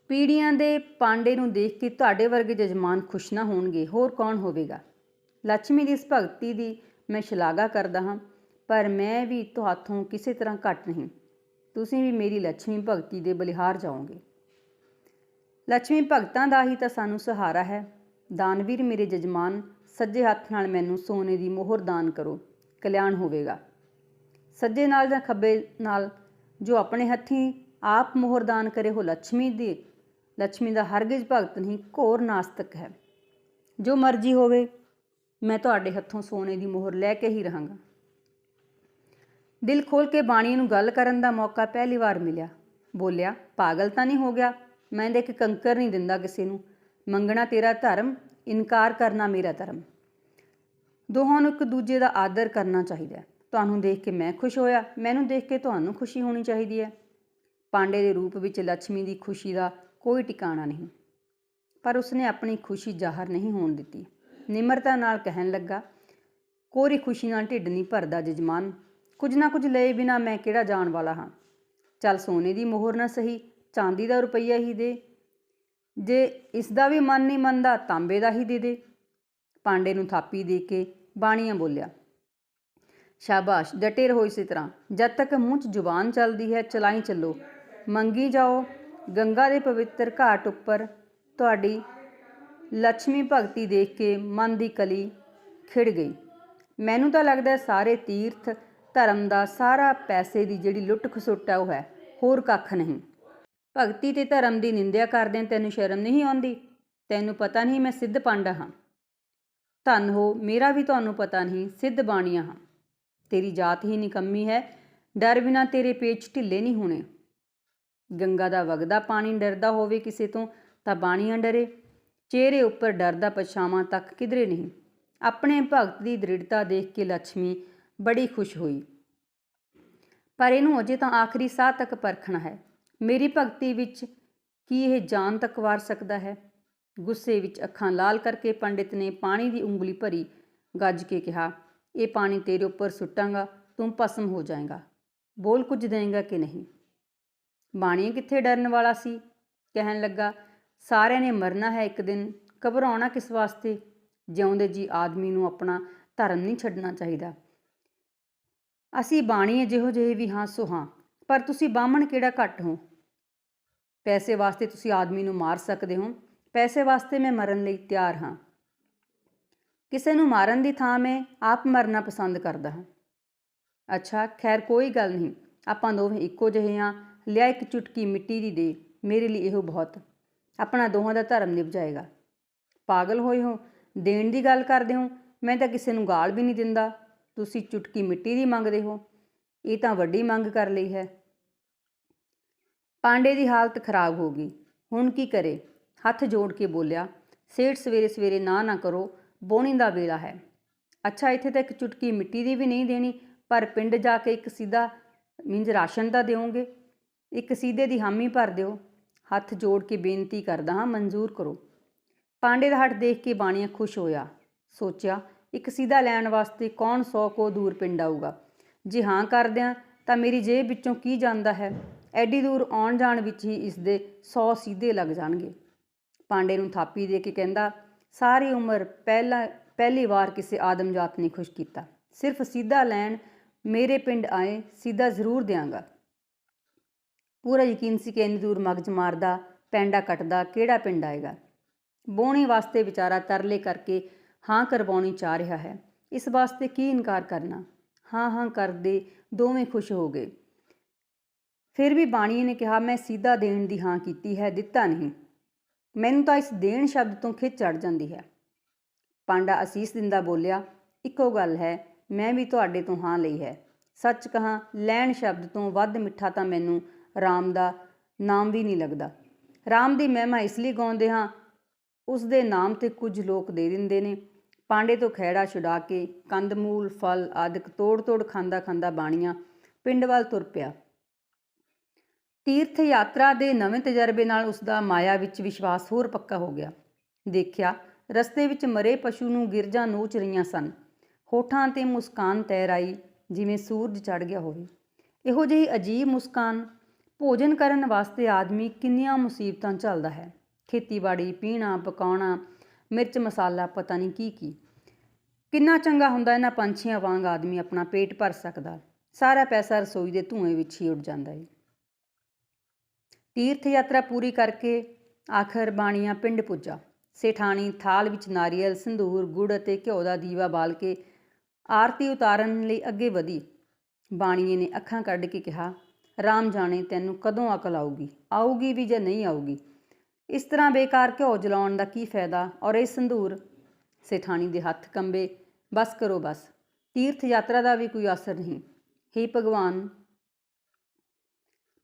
ਪੀੜ੍ਹੀਆਂ ਦੇ ਪਾਂਡੇ ਨੂੰ ਦੇਖ ਕੇ ਤੁਹਾਡੇ ਵਰਗੇ ਜਜਮਾਨ ਖੁਸ਼ ਨਾ ਹੋਣਗੇ, ਹੋਰ ਕੌਣ ਹੋਵੇਗਾ? ਲੱਛਮੀ ਦੀ ਇਸ ਭਗਤੀ ਦੀ ਮੈਂ ਸ਼ਲਾਘਾ ਕਰਦਾ ਹਾਂ, ਪਰ ਮੈਂ ਵੀ ਤੁਹਾਥੋਂ ਕਿਸੇ ਤਰ੍ਹਾਂ ਘੱਟ ਨਹੀਂ। ਤੁਸੀਂ ਵੀ ਮੇਰੀ ਲੱਛਮੀ ਭਗਤੀ ਦੇ ਬਲਿਹਾਰ ਜਾਓਗੇ। ਲੱਛਮੀ ਭਗਤਾਂ ਦਾ ਹੀ ਤਾਂ ਸਾਨੂੰ ਸਹਾਰਾ ਹੈ। ਦਾਨਵੀਰ ਮੇਰੇ ਜਜਮਾਨ, ਸੱਜੇ ਹੱਥ ਨਾਲ ਮੈਨੂੰ ਸੋਨੇ ਦੀ ਮੋਹਰ ਦਾਨ ਕਰੋ, ਕਲਿਆਣ ਹੋਵੇਗਾ। ਸੱਜੇ ਨਾਲ ਜਾਂ ਖੱਬੇ ਨਾਲ, ਜੋ ਆਪਣੇ ਹੱਥੀਂ ਆਪ ਮੋਹਰ ਦਾਨ ਕਰੇ ਉਹ ਲੱਛਮੀ ਦਾ ਹਰਗਿਜ਼ ਭਗਤ ਨਹੀਂ, ਘੋਰ ਨਾਸਤਕ ਹੈ। ਜੋ ਮਰਜ਼ੀ ਹੋਵੇ, ਮੈਂ ਤੁਹਾਡੇ ਹੱਥੋਂ ਸੋਨੇ ਦੀ ਮੋਹਰ ਲੈ ਕੇ ਹੀ ਰਹਾਂਗਾ। ਦਿਲ ਖੋਲ੍ਹ ਕੇ ਬਾਣੀਏ ਨੂੰ ਗੱਲ ਕਰਨ ਦਾ ਮੌਕਾ ਪਹਿਲੀ ਵਾਰ ਮਿਲਿਆ। ਬੋਲਿਆ, ਪਾਗਲ ਤਾਂ ਨਹੀਂ ਹੋ ਗਿਆ? ਮੈਂ ਤਾਂ ਇੱਕ ਕੰਕਰ ਨਹੀਂ ਦਿੰਦਾ ਕਿਸੇ ਨੂੰ। ਮੰਗਣਾ ਤੇਰਾ ਧਰਮ, ਇਨਕਾਰ ਕਰਨਾ ਮੇਰਾ ਧਰਮ। ਦੋਹਾਂ ਨੂੰ ਇੱਕ ਦੂਜੇ ਦਾ ਆਦਰ ਕਰਨਾ ਚਾਹੀਦਾ। ਤੁਹਾਨੂੰ ਦੇਖ ਕੇ ਮੈਂ ਖੁਸ਼ ਹੋਇਆ, ਮੈਨੂੰ ਦੇਖ ਕੇ ਤੁਹਾਨੂੰ ਖੁਸ਼ੀ ਹੋਣੀ ਚਾਹੀਦੀ ਹੈ। ਪਾਂਡੇ ਦੇ ਰੂਪ ਵਿੱਚ ਲక్ష్ਮੀ ਦੀ ਖੁਸ਼ੀ ਦਾ ਕੋਈ ਟਿਕਾਣਾ ਨਹੀਂ, ਪਰ ਉਸਨੇ ਆਪਣੀ ਖੁਸ਼ੀ ਜ਼ਾਹਰ ਨਹੀਂ ਹੋਣ ਦਿੱਤੀ। ਨਿਮਰਤਾ ਨਾਲ ਕਹਿਣ ਲੱਗਾ, ਕੋਰੀ ਖੁਸ਼ੀ ਨਾਲ ਢਿੱਡ ਨਹੀਂ ਭਰਦਾ ਜਜਮਾਨ। ਕੁਝ ਨਾ ਕੁਝ ਲਏ ਬਿਨਾਂ ਮੈਂ ਕਿਹੜਾ ਜਾਣ ਵਾਲਾ ਹਾਂ। ਚੱਲ ਸੋਨੇ ਦੀ ਮੋਹਰ ਨਾ ਸਹੀ, ਚਾਂਦੀ ਦਾ ਰੁਪਈਆ ਹੀ ਦੇ। ਜੇ ਇਸ ਦਾ ਵੀ ਮਨ ਨਹੀਂ ਮੰਨਦਾ, ਤਾਂਬੇ ਦਾ ਹੀ ਦੇ ਦੇ। ਪਾਂਡੇ ਨੂੰ ਥਾਪੀ ਦੇ ਕੇ ਬਾਣੀਆ ਬੋਲਿਆ, ਸ਼ਾਬਾਸ਼, ਡਟੇ ਰਹੋ ਇਸੇ ਤਰ੍ਹਾਂ। ਜਦ ਤੱਕ ਮੂੰਹ 'ਚ ਜ਼ੁਬਾਨ ਚੱਲਦੀ ਹੈ ਚਲਾਈ ਚੱਲੋ, ਮੰਗੀ ਜਾਓ। ਗੰਗਾ ਦੇ ਪਵਿੱਤਰ ਘਾਟ ਉੱਪਰ ਤੁਹਾਡੀ ਲక్ష్ਮੀ ਭਗਤੀ ਦੇਖ ਕੇ ਮਨ ਦੀ ਕਲੀ ਖਿੜ ਗਈ। ਮੈਨੂੰ ਤਾਂ ਲੱਗਦਾ ਸਾਰੇ ਤੀਰਥ ਧਰਮ ਦਾ ਸਾਰਾ ਪੈਸੇ ਦੀ ਜਿਹੜੀ ਲੁੱਟ ਖਸੁੱਟ ਹੈ ਉਹ ਹੈ, ਹੋਰ ਕੱਖ ਨਹੀਂ। ਭਗਤੀ ਤੇ ਧਰਮ ਦੀ ਨਿੰਦਿਆ ਕਰਦਿਆਂ ਤੈਨੂੰ ਸ਼ਰਮ ਨਹੀਂ ਆਉਂਦੀ? ਤੈਨੂੰ ਪਤਾ ਨਹੀਂ ਮੈਂ ਸਿੱਧ ਪਾਂਡਾ ਹਾਂ। ਧੰਨ ਹੋ ਮੇਰਾ ਵੀ ਤੁਹਾਨੂੰ ਪਤਾ ਨਹੀਂ, ਸਿੱਧ ਬਾਣੀਆ ਹਾਂ। ਤੇਰੀ ਜਾਤ ਹੀ ਨਿਕੰਮੀ ਹੈ, ਡਰ ਬਿਨਾਂ ਤੇਰੇ ਪੇਚ ਢਿੱਲੇ ਨਹੀਂ ਹੋਣੇ। ਗੰਗਾ ਦਾ ਵਗਦਾ ਪਾਣੀ ਡਰਦਾ ਹੋਵੇ ਕਿਸੇ ਤੋਂ ਤਾਂ ਬਾਣੀਆ ਡਰੇ। ਚਿਹਰੇ ਉੱਪਰ ਡਰ ਦਾ ਪਛਾਵਾਂ ਤੱਕ ਕਿਧਰੇ ਨਹੀਂ। ਆਪਣੇ ਭਗਤ ਦੀ ਦ੍ਰਿੜਤਾ ਦੇਖ ਕੇ ਲక్ష్ਮੀ ਬੜੀ ਖੁਸ਼ ਹੋਈ, ਪਰ ਇਹਨੂੰ ਅਜੇ ਤਾਂ ਆਖਰੀ ਸਾਹ ਤੱਕ ਪਰਖਣਾ ਹੈ। ਮੇਰੀ ਭਗਤੀ ਵਿੱਚ ਕੀ ਇਹ ਜਾਨ ਤੱਕ ਵਾਰ ਸਕਦਾ ਹੈ? ਗੁੱਸੇ ਵਿੱਚ ਅੱਖਾਂ ਲਾਲ ਕਰਕੇ ਪੰਡਿਤ ਨੇ ਪਾਣੀ ਦੀ ਉਂਗਲੀ ਭਰੀ, ਗੱਜ ਕੇ ਕਿਹਾ, ਇਹ ਪਾਣੀ ਤੇਰੇ ਉੱਪਰ ਸੁੱਟਾਂਗਾ, ਤੂੰ ਭਸਮ ਹੋ ਜਾਏਗਾ। ਬੋਲ ਕੁਝ ਦੇਂਗਾ ਕਿ ਨਹੀਂ? ਬਾਣੀਆ ਕਿੱਥੇ ਡਰਨ ਵਾਲਾ ਸੀ, ਕਹਿਣ ਲੱਗਾ, ਸਾਰਿਆਂ ਨੇ ਮਰਨਾ ਹੈ ਇੱਕ ਦਿਨ, ਘਬਰਾਉਣਾ ਕਿਸ ਵਾਸਤੇ? ਜਿਉਂਦੇ ਜੀ ਆਦਮੀ ਨੂੰ ਆਪਣਾ ਧਰਮ ਨਹੀਂ ਛੱਡਣਾ ਚਾਹੀਦਾ। ਅਸੀਂ ਬਾਣੀਏ ਜਿਹੋ ਜਿਹੇ ਵੀ ਹਾਂ ਸੋ ਹਾਂ, ਪਰ ਤੁਸੀਂ ਬਾਹਮਣ ਕਿਹੜਾ ਘੱਟ ਹੋ? ਪੈਸੇ ਵਾਸਤੇ ਤੁਸੀਂ ਆਦਮੀ ਨੂੰ ਮਾਰ ਸਕਦੇ ਹੋ, ਪੈਸੇ ਵਾਸਤੇ ਮੈਂ ਮਰਨ ਲਈ ਤਿਆਰ ਹਾਂ। ਕਿਸੇ ਨੂੰ ਮਾਰਨ ਦੀ ਥਾਂ ਮੈਂ ਆਪ ਮਰਨਾ ਪਸੰਦ ਕਰਦਾ ਹਾਂ। ਅੱਛਾ ਖੈਰ ਕੋਈ ਗੱਲ ਨਹੀਂ, ਆਪਾਂ ਦੋਵੇਂ ਇੱਕੋ ਜਿਹੇ ਹਾਂ। ਲਿਆ ਇੱਕ ਚੁਟਕੀ ਮਿੱਟੀ ਦੀ ਦੇ, ਮੇਰੇ ਲਈ ਇਹੋ ਬਹੁਤ, ਆਪਣਾ ਦੋਹਾਂ ਦਾ ਧਰਮ ਨਿਭ ਜਾਏਗਾ। ਪਾਗਲ ਹੋਏ ਹੋ, ਦੇਣ ਦੀ ਗੱਲ ਕਰਦੇ ਹੋ? ਮੈਂ ਤਾਂ ਕਿਸੇ ਨੂੰ ਗਾਲ ਵੀ ਨਹੀਂ ਦਿੰਦਾ, ਤੁਸੀਂ ਚੁਟਕੀ ਮਿੱਟੀ ਦੀ ਮੰਗਦੇ ਹੋ? ਇਹ ਤਾਂ ਵੱਡੀ ਮੰਗ ਕਰ ਲਈ ਹੈ। ਪਾਂਡੇ ਦੀ ਹਾਲਤ ਖਰਾਬ ਹੋ ਗਈ। ਹੁਣ ਕੀ ਕਰੇ? ਹੱਥ ਜੋੜ ਕੇ ਬੋਲਿਆ, ਸੇਠ ਸਵੇਰੇ ਸਵੇਰੇ ਨਾ ਕਰੋ, ਬੋਣੀ ਦਾ ਵੇਲਾ ਹੈ। ਅੱਛਾ ਇੱਥੇ ਤਾਂ ਇੱਕ ਚੁਟਕੀ ਮਿੱਟੀ ਦੀ ਵੀ ਨਹੀਂ ਦੇਣੀ, ਪਰ ਪਿੰਡ ਜਾ ਕੇ ਇੱਕ ਸਿੱਧਾ ਮੀਨਜ਼ ਰਾਸ਼ਨ ਤਾਂ ਦਿਓਗੇ, ਇੱਕ ਸਿੱਧੇ ਦੀ ਹਾਮੀ ਭਰ ਦਿਓ। ਹੱਥ ਜੋੜ ਕੇ ਬੇਨਤੀ ਕਰਦਾ ਹਾਂ, ਮਨਜ਼ੂਰ ਕਰੋ। ਪਾਂਡੇ ਦਾ ਹੱਥ ਦੇਖ ਕੇ ਬਾਣੀਆ ਖੁਸ਼ ਹੋਇਆ। ਸੋਚਿਆ, ਇੱਕ ਸਿੱਧਾ ਲੈਣ ਵਾਸਤੇ ਕੌਣ 100 ਕੋ ਦੂਰ ਪਿੰਡ ਆਊਗਾ? ਜੇ ਹਾਂ ਕਰਦਿਆਂ ਤਾਂ ਮੇਰੀ ਜੇਬ ਵਿੱਚੋਂ ਕੀ ਜਾਂਦਾ ਹੈ? ਐਡੀ ਦੂਰ ਆਉਣ ਜਾਣ ਵਿੱਚ ਹੀ ਇਸ ਦੇ 100 ਸਿੱਧੇ ਲੱਗ ਜਾਣਗੇ। ਪਾਂਡੇ ਨੂੰ ਥਾਪੀ ਦੇ ਕੇ ਕਹਿੰਦਾ, ਸਾਰੀ ਉਮਰ ਪਹਿਲੀ ਵਾਰ ਕਿਸੇ ਆਦਮਜਾਤ ਨੇ ਖੁਸ਼ ਕੀਤਾ। ਸਿਰਫ ਸਿੱਧਾ ਲੈਣ ਮੇਰੇ ਪਿੰਡ ਆਏ, ਸਿੱਧਾ ਜ਼ਰੂਰ ਦਿਆਂਗਾ। ਪੂਰਾ ਯਕੀਨ ਸੀ ਕਿ ਇੰਨੀ ਦੂਰ ਮਗਜ ਮਾਰਦਾ, ਪੈਂਡਾ ਕੱਟਦਾ ਕਿਹੜਾ ਪਿੰਡ ਆਏਗਾ। ਬੋਣੀ ਵਾਸਤੇ ਵਿਚਾਰਾ ਤਰਲੇ ਕਰਕੇ ਹਾਂ ਕਰਵਾਉਣੀ ਚਾਹ ਰਿਹਾ ਹੈ, ਇਸ ਵਾਸਤੇ ਕੀ ਇਨਕਾਰ ਕਰਨਾ। ਹਾਂ ਕਰਦੇ ਦੋਵੇਂ ਖੁਸ਼ ਹੋ ਗਏ। ਫਿਰ ਵੀ ਬਾਣੀਏ ਨੇ ਕਿਹਾ, ਮੈਂ ਸਿੱਧਾ ਦੇਣ ਦੀ ਹਾਂ ਕੀਤੀ ਹੈ, ਦਿੱਤਾ ਨਹੀਂ। ਮੈਨੂੰ ਤਾਂ ਇਸ ਦੇਣ ਸ਼ਬਦ ਤੋਂ ਖਿੱਚ ਚੜ੍ਹ ਜਾਂਦੀ ਹੈ। ਪਾਂਡਾ ਅਸੀਸ ਦਿੰਦਾ ਬੋਲਿਆ, ਇੱਕੋ ਗੱਲ ਹੈ, ਮੈਂ ਵੀ ਤੁਹਾਡੇ ਤੋਂ ਹਾਂ ਲਈ ਹੈ। ਸੱਚ ਕਹਾਂ ਲੈਣ ਸ਼ਬਦ ਤੋਂ ਵੱਧ ਮਿੱਠਾ ਤਾਂ ਮੈਨੂੰ ਰਾਮ ਦਾ ਨਾਮ ਵੀ ਨਹੀਂ ਲੱਗਦਾ। ਰਾਮ ਦੀ ਮਹਿਮਾ ਇਸ ਲਈ ਗਾਉਂਦੇ ਹਾਂ, ਉਸ ਦੇ ਨਾਮ 'ਤੇ ਕੁਝ ਲੋਕ ਦੇ ਦਿੰਦੇ ਨੇ। ਪਾਂਡੇ ਤੋਂ ਖਹਿੜਾ ਛੁਡਾ ਕੇ ਕੰਦਮੂਲ ਫਲ ਆਦਿਕ ਤੋੜ ਖਾਂਦਾ ਬਾਣੀਆ ਪਿੰਡ ਵੱਲ ਤੁਰ ਪਿਆ। ਤੀਰਥ ਯਾਤਰਾ ਦੇ ਨਵੇਂ ਤਜਰਬੇ ਨਾਲ ਉਸਦਾ ਮਾਇਆ ਵਿੱਚ ਵਿਸ਼ਵਾਸ ਹੋਰ ਪੱਕਾ ਹੋ ਗਿਆ। ਦੇਖਿਆ ਰਸਤੇ ਵਿੱਚ ਮਰੇ ਪਸ਼ੂ ਨੂੰ ਗਿਰਜਾਂ ਨੋਚ ਰਹੀਆਂ ਸਨ। ਹੋਠਾਂ 'ਤੇ ਮੁਸਕਾਨ ਤੈਰ ਆਈ, ਜਿਵੇਂ ਸੂਰਜ ਚੜ੍ਹ ਗਿਆ ਹੋਵੇ। ਇਹੋ ਜਿਹੀ ਅਜੀਬ ਮੁਸਕਾਨ। ਭੋਜਨ ਕਰਨ ਵਾਸਤੇ ਆਦਮੀ ਕਿੰਨੀਆਂ ਮੁਸੀਬਤਾਂ ਝੱਲਦਾ ਹੈ। ਖੇਤੀਬਾੜੀ, ਪੀਣਾ, ਪਕਾਉਣਾ, ਮਿਰਚ ਮਸਾਲਾ, ਪਤਾ ਨਹੀਂ ਕੀ। ਕਿੰਨਾ ਚੰਗਾ ਹੁੰਦਾ ਇਹਨਾਂ ਪੰਛੀਆਂ ਵਾਂਗ ਆਦਮੀ ਆਪਣਾ ਪੇਟ ਭਰ ਸਕਦਾ। ਸਾਰਾ ਪੈਸਾ ਰਸੋਈ ਦੇ ਧੂੰਏਂ ਵਿੱਚ ਹੀ ਉੱਡ ਜਾਂਦਾ ਏ। ਤੀਰਥ ਯਾਤਰਾ ਪੂਰੀ ਕਰਕੇ ਆਖਰ ਬਾਣੀਆ ਪਿੰਡ ਪੁੱਜਾ। ਸੇਠਾਣੀ ਥਾਲ ਵਿੱਚ ਨਾਰੀਅਲ, ਸੰਧੂਰ, ਗੁੜ ਅਤੇ ਘਿਓ ਦਾ ਦੀਵਾ ਬਾਲ ਕੇ ਆਰਤੀ ਉਤਾਰਨ ਲਈ ਅੱਗੇ ਵਧੀ। ਬਾਣੀਏ ਨੇ ਅੱਖਾਂ ਕੱਢ ਕੇ ਕਿਹਾ, ਰਾਮ ਜਾਣੇ ਤੈਨੂੰ ਕਦੋਂ ਅਕਲ ਆਊਗੀ ਵੀ ਜਾਂ ਨਹੀਂ ਆਊਗੀ। ਇਸ ਤਰ੍ਹਾਂ ਬੇਕਾਰ ਘਿਓ ਜਲਾਉਣ ਦਾ ਕੀ ਫਾਇਦਾ, ਔਰ ਇਹ ਸੰਧੂਰ? ਸੇਠਾਣੀ ਦੇ ਹੱਥ ਕੰਬੇ। ਬਸ ਕਰੋ ਬਸ, ਤੀਰਥ ਯਾਤਰਾ ਦਾ ਵੀ ਕੋਈ ਅਸਰ ਨਹੀਂ। ਹੇ ਭਗਵਾਨ,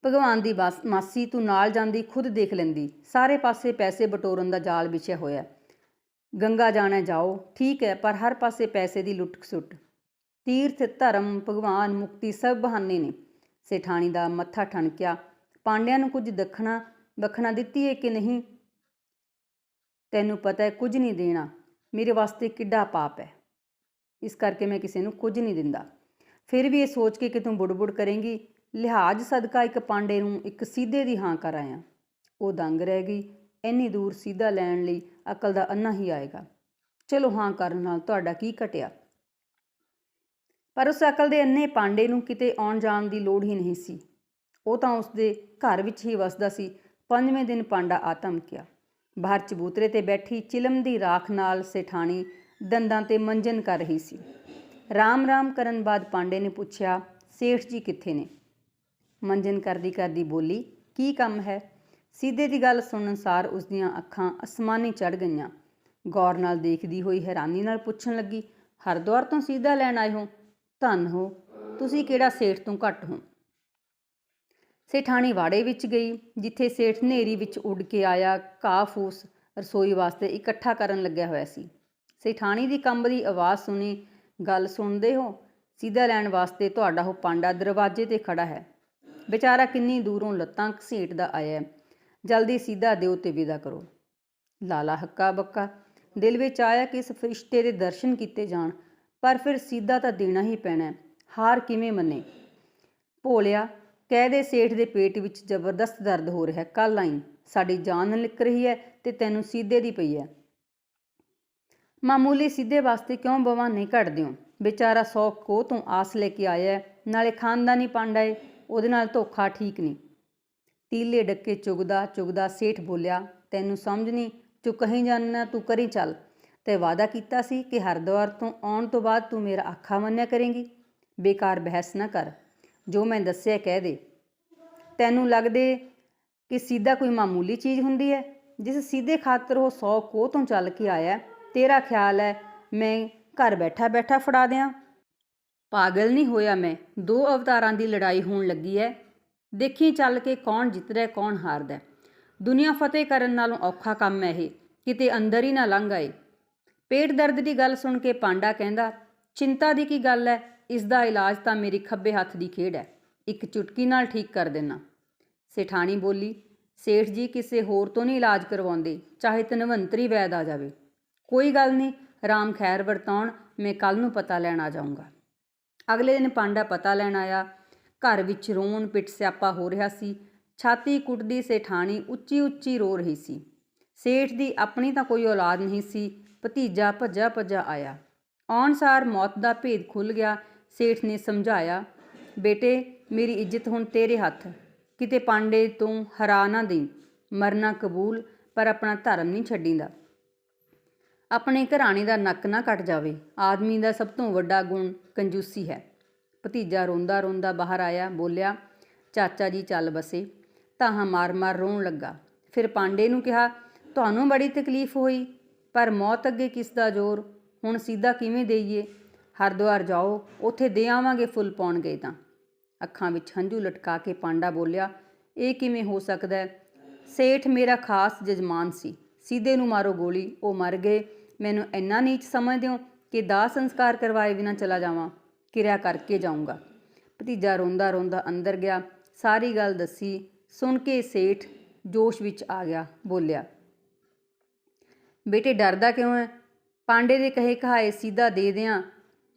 ਭਗਵਾਨ ਦੀ ਮਾਸੀ ਤੂੰ ਨਾਲ ਜਾਂਦੀ ਖੁਦ ਦੇਖ ਲੈਂਦੀ। ਸਾਰੇ ਪਾਸੇ ਪੈਸੇ ਬਟੋਰਨ ਦਾ ਜਾਲ ਵਿਛਿਆ ਹੋਇਆ। ਗੰਗਾ ਜਾਣਾ ਜਾਓ, ਠੀਕ ਹੈ, ਪਰ ਹਰ ਪਾਸੇ ਪੈਸੇ ਦੀ ਲੁੱਟ ਖਸੁੱਟ। ਤੀਰਥ, ਧਰਮ, ਭਗਵਾਨ, ਮੁਕਤੀ ਸਭ ਬਹਾਨੇ ਨੇ। ਸੇਠਾਣੀ ਦਾ ਮੱਥਾ ਠਣਕਿਆ। ਪਾਂਡਿਆਂ ਨੂੰ ਕੁਝ ਬਖਣਾ ਦਿੱਤੀ ਹੈ ਕਿ ਨਹੀਂ? ਤੈਨੂੰ ਪਤਾ ਹੈ ਕੁਝ ਨਹੀਂ ਦੇਣਾ ਮੇਰੇ ਵਾਸਤੇ ਕਿੱਡਾ ਪਾਪ ਹੈ। ਇਸ ਕਰਕੇ ਮੈਂ ਕਿਸੇ ਨੂੰ ਕੁਝ ਨਹੀਂ ਦਿੰਦਾ। ਫਿਰ ਵੀ ਇਹ ਸੋਚ ਕੇ ਕਿ ਤੂੰ ਬੁੜਬੁੜ ਕਰੇਂਗੀ, ਲਿਹਾਜ਼ ਸਦਕਾ ਇੱਕ ਪਾਂਡੇ ਨੂੰ ਇੱਕ ਸੀਧੇ ਦੀ ਹਾਂ ਕਰ ਆਇਆ। ਉਹ ਦੰਗ ਰਹਿ ਗਈ। ਇੰਨੀ ਦੂਰ ਸਿੱਧਾ ਲੈਣ ਲਈ ਅਕਲ ਦਾ ਅੰਨਾ ਹੀ ਆਏਗਾ। ਚਲੋ ਹਾਂ ਕਰਨ ਨਾਲ ਤੁਹਾਡਾ ਕੀ ਘਟਿਆ? ਪਰ ਉਸ ਅਕਲ ਦੇ ਅੰਨੇ ਪਾਂਡੇ ਨੂੰ ਕਿਤੇ ਆਉਣ ਜਾਣ ਦੀ ਲੋੜ ਹੀ ਨਹੀਂ ਸੀ। ਉਹ ਤਾਂ ਉਸਦੇ ਘਰ ਵਿੱਚ ਹੀ ਵਸਦਾ ਸੀ। 5ਵੇਂ ਦਿਨ ਪਾਂਡਾ ਆ ਧਮਕਿਆ। ਬਾਹਰ ਚਬੂਤਰੇ 'ਤੇ ਬੈਠੀ ਚਿਲਮ ਦੀ ਰਾਖ ਨਾਲ ਸੇਠਾਣੀ ਦੰਦਾਂ 'ਤੇ ਮੰਜਨ ਕਰ ਰਹੀ ਸੀ। ਰਾਮ ਰਾਮ ਕਰਨ ਬਾਅਦ ਪਾਂਡੇ ਨੇ ਪੁੱਛਿਆ, ਸੇਠ ਜੀ ਕਿੱਥੇ ਨੇ? ਮੰਜਨ ਕਰਦੀ ਕਰਦੀ ਬੋਲੀ, ਕੀ ਕੰਮ ਹੈ? ਸਿੱਧੇ ਦੀ ਗੱਲ ਸੁਣਨ ਸਾਰ ਉਸਦੀਆਂ ਅੱਖਾਂ ਅਸਮਾਨੀ ਚੜ੍ਹ ਗਈਆਂ। ਗੌਰ ਨਾਲ ਦੇਖਦੀ ਹੋਈ ਹੈਰਾਨੀ ਨਾਲ ਪੁੱਛਣ ਲੱਗੀ, ਹਰਿਦੁਆਰ ਤੋਂ ਸਿੱਧਾ ਲੈਣ ਆਏ ਹੋ? ਧੰਨ ਹੋ, ਤੁਸੀਂ ਕਿਹੜਾ ਸੇਠ ਤੋਂ ਘੱਟ ਹੋ। ਸੇਠਾਣੀ ਵਾੜੇ ਵਿੱਚ ਗਈ, ਜਿੱਥੇ ਸੇਠ ਹਨੇਰੀ ਵਿੱਚ ਉੱਡ ਕੇ ਆਇਆ ਘਾਹ ਫੂਸ ਰਸੋਈ ਵਾਸਤੇ ਇਕੱਠਾ ਕਰਨ ਲੱਗਿਆ ਹੋਇਆ ਸੀ। ਸੇਠਾਣੀ ਦੀ ਕੰਬਦੀ ਆਵਾਜ਼ ਸੁਣੀ, ਗੱਲ ਸੁਣਦੇ ਹੋ? ਸਿੱਧਾ ਲੈਣ ਵਾਸਤੇ ਤੁਹਾਡਾ ਉਹ ਪਾਂਡਾ ਦਰਵਾਜ਼ੇ 'ਤੇ ਖੜਾ ਹੈ। ਵਿਚਾਰਾ ਕਿੰਨੀ ਦੂਰੋਂ ਲੱਤਾਂ ਘਸੀਟਦਾ ਆਇਆ। ਜਲਦੀ ਸਿੱਧਾ ਦਿਓ ਤੇ ਵਿਦਾ ਕਰੋ। ਲਾਲਾ ਹੱਕਾ ਬੱਕਾ। ਦਿਲ ਵਿੱਚ ਆਇਆ ਕਿ ਇਸ ਫਰਿਸ਼ਤੇ ਦੇ ਦਰਸ਼ਨ ਕੀਤੇ ਜਾਣ, ਪਰ ਫਿਰ ਸਿੱਧਾ ਤਾਂ ਦੇਣਾ ਹੀ ਪੈਣਾ। ਹਾਰ ਕਿਵੇਂ ਮੰਨੇ? ਭੋਲਿਆ, ਕਹਿ ਦੇ ਸੇਠ ਦੇ ਪੇਟ ਵਿੱਚ ਜ਼ਬਰਦਸਤ ਦਰਦ ਹੋ ਰਿਹਾ, ਕੱਲ੍ਹ ਆਈ। ਸਾਡੀ ਜਾਨ ਨਿੱਕ ਰਹੀ ਹੈ ਤੇ ਤੈਨੂੰ ਸਿੱਧੇ ਦੀ ਪਈ ਹੈ। ਮਾਮੂਲੀ ਸਿੱਧੇ ਵਾਸਤੇ ਕਿਉਂ ਬਹਾਨੇ ਘੜਦੇ ਹੋ? ਵਿਚਾਰਾ 100 ਕੋਹ ਤੋਂ ਆਸ ਲੈ ਕੇ ਆਇਆ, ਨਾਲੇ ਖਾਨਦਾਨੀ ਪਾਂਡਾ ਏ, ਉਹਦੇ ਨਾਲ ਧੋਖਾ ਠੀਕ ਨਹੀਂ। ਤੀਲੇ ਡੱਕੇ ਚੁਗਦਾ ਸੇਠ ਬੋਲਿਆ, ਤੈਨੂੰ ਸਮਝ ਨਹੀਂ, ਜੋ ਕਹੀਂ ਜਾਣਾ ਤੂੰ ਕਰੀ ਚੱਲ। ਤੇ ਵਾਅਦਾ ਕੀਤਾ ਸੀ ਕਿ ਹਰਿਦੁਆਰ ਤੋਂ ਆਉਣ ਤੋਂ ਬਾਅਦ ਤੂੰ ਮੇਰਾ ਆਖਾ ਮੰਨਿਆ ਕਰੇਂਗੀ। ਬੇਕਾਰ ਬਹਿਸ ਨਾ ਕਰ, ਜੋ ਮੈਂ ਦੱਸਿਆ ਕਹਿ ਦੇ। ਤੈਨੂੰ ਲੱਗਦੇ ਕਿ ਸਿੱਧਾ ਕੋਈ ਮਾਮੂਲੀ ਚੀਜ਼ ਹੁੰਦੀ ਹੈ? ਜਿਸ ਸਿੱਧੇ ਖਾਤਰ ਉਹ 100 ਕੋਹ ਤੋਂ ਚੱਲ ਕੇ ਆਇਆ, ਤੇਰਾ ਖਿਆਲ ਹੈ ਮੈਂ ਘਰ ਬੈਠਾ ਬੈਠਾ ਫੜਾ ਦਿਆਂ? ਪਾਗਲ ਨਹੀਂ ਹੋਇਆ ਮੈਂ। 2 ਅਵਤਾਰਾਂ ਦੀ ਲੜਾਈ ਹੋਣ ਲੱਗੀ ਹੈ। ਦੇਖੀ ਚੱਲ ਕੇ ਕੌਣ ਜਿੱਤਦਾ ਕੌਣ ਹਾਰਦਾ। ਦੁਨੀਆ ਫਤਿਹ ਕਰਨ ਨਾਲੋਂ ਔਖਾ ਕੰਮ ਹੈ ਇਹ, ਕਿਤੇ ਅੰਦਰ ਹੀ ਨਾ ਲੰਘ ਆਏ। ਪੇਟ ਦਰਦ ਦੀ ਗੱਲ ਸੁਣ ਕੇ ਪਾਂਡਾ ਕਹਿੰਦਾ, ਚਿੰਤਾ ਦੀ ਕੀ ਗੱਲ ਹੈ? ਇਸ ਦਾ ਇਲਾਜ ਤਾਂ ਮੇਰੀ ਖੱਬੇ ਹੱਥ ਦੀ ਖੇਡ ਹੈ, ਇੱਕ ਚੁਟਕੀ ਨਾਲ ਠੀਕ ਕਰ ਦੇਣਾ। ਸੇਠਾਣੀ ਬੋਲੀ, ਸੇਠ ਜੀ ਕਿਸੇ ਹੋਰ ਤੋਂ ਨਹੀਂ ਇਲਾਜ ਕਰਵਾਉਂਦੇ, ਚਾਹੇ ਧਨਵੰਤਰੀ ਵੈਦ ਆ ਜਾਵੇ। ਕੋਈ ਗੱਲ ਨਹੀਂ, ਰਾਮ ਖੈਰ ਵਰਤਾਉਣ, ਮੈਂ ਕੱਲ੍ਹ ਨੂੰ ਪਤਾ ਲੈਣ ਆ ਜਾਊਂਗਾ। ਅਗਲੇ ਦਿਨ ਪਾਂਡਾ ਪਤਾ ਲੈਣ ਆਇਆ। ਘਰ ਵਿੱਚ ਰੋਣ ਪਿੱਟ ਸਿਆਪਾ ਹੋ ਰਿਹਾ ਸੀ। ਛਾਤੀ ਕੁੱਟਦੀ ਸੇਠਾਣੀ ਉੱਚੀ ਉੱਚੀ ਰੋ ਰਹੀ ਸੀ। ਸੇਠ ਦੀ ਆਪਣੀ ਤਾਂ ਕੋਈ ਔਲਾਦ ਨਹੀਂ ਸੀ। ਭਤੀਜਾ ਭੱਜਾ ਆਇਆ। ਆਉਣ ਸਾਰ ਮੌਤ ਦਾ ਭੇਦ ਖੁੱਲ੍ਹ ਗਿਆ। ਸੇਠ ਨੇ ਸਮਝਾਇਆ, ਬੇਟੇ ਮੇਰੀ ਇੱਜ਼ਤ ਹੁਣ ਤੇਰੇ ਹੱਥ, ਕਿਤੇ ਪਾਂਡੇ ਤੋਂ ਹਰਾ ਨਾ ਦੇਈਂ। ਮਰਨਾ ਕਬੂਲ, ਪਰ ਆਪਣਾ ਧਰਮ ਨਹੀਂ ਛੱਡੀਂਦਾ। ਆਪਣੇ ਘਰਾਣੇ ਦਾ ਨੱਕ ਨਾ ਕੱਟ ਜਾਵੇ। ਆਦਮੀ ਦਾ ਸਭ ਤੋਂ ਵੱਡਾ ਗੁਣ ਕੰਜੂਸੀ ਹੈ। ਭਤੀਜਾ ਰੋਂਦਾ ਰੋਂਦਾ ਬਾਹਰ ਆਇਆ, ਬੋਲਿਆ, ਚਾਚਾ ਜੀ ਚੱਲ ਬਸੇ। ਤਾਹਾਂ ਮਾਰ ਰੋਣ ਲੱਗਾ। ਫਿਰ ਪਾਂਡੇ ਨੂੰ ਕਿਹਾ, ਤੁਹਾਨੂੰ ਬੜੀ ਤਕਲੀਫ ਹੋਈ, ਪਰ ਮੌਤ ਅੱਗੇ ਕਿਸ ਦਾ ਜ਼ੋਰ? ਹੁਣ ਸਿੱਧਾ ਕਿਵੇਂ ਦੇਈਏ? ਹਰਿਦੁਆਰ ਜਾਓ, ਉੱਥੇ ਦੇ ਆਵਾਂਗੇ ਫੁੱਲ ਪਾਉਣ ਗਏ ਤਾਂ। ਅੱਖਾਂ ਵਿੱਚ ਹੰਝੂ ਲਟਕਾ ਕੇ ਪਾਂਡਾ ਬੋਲਿਆ, ਇਹ ਕਿਵੇਂ ਹੋ ਸਕਦਾ ਹੈ? ਸੇਠ ਮੇਰਾ ਖਾਸ ਜਜਮਾਨ ਸੀ। ਸਿੱਧੇ ਨੂੰ ਮਾਰੋ ਗੋਲੀ, ਉਹ ਮਰ ਗਏ। ਮੈਨੂੰ ਇੰਨਾ ਨੀਚ ਸਮਝਦੇ ਹੋ ਕਿ ਦਾਹ ਸੰਸਕਾਰ ਕਰਵਾਏ ਬਿਨਾਂ ਚਲਾ ਜਾਵਾਂ? ਕਿਰਿਆ ਕਰਕੇ ਜਾਊਂਗਾ। ਭਤੀਜਾ ਰੋਂਦਾ ਰੋਂਦਾ ਅੰਦਰ ਗਿਆ। ਸਾਰੀ ਗੱਲ ਦੱਸੀ। ਸੁਣ ਕੇ ਸੇਠ ਜੋਸ਼ ਵਿੱਚ ਆ ਗਿਆ, ਬੋਲਿਆ, ਬੇਟੇ ਡਰਦਾ ਕਿਉਂ ਹੈ? ਪਾਂਡੇ ਦੇ ਕਹੇ ਕਹਾਏ ਸਿੱਧਾ ਦੇ ਦਿਆਂ,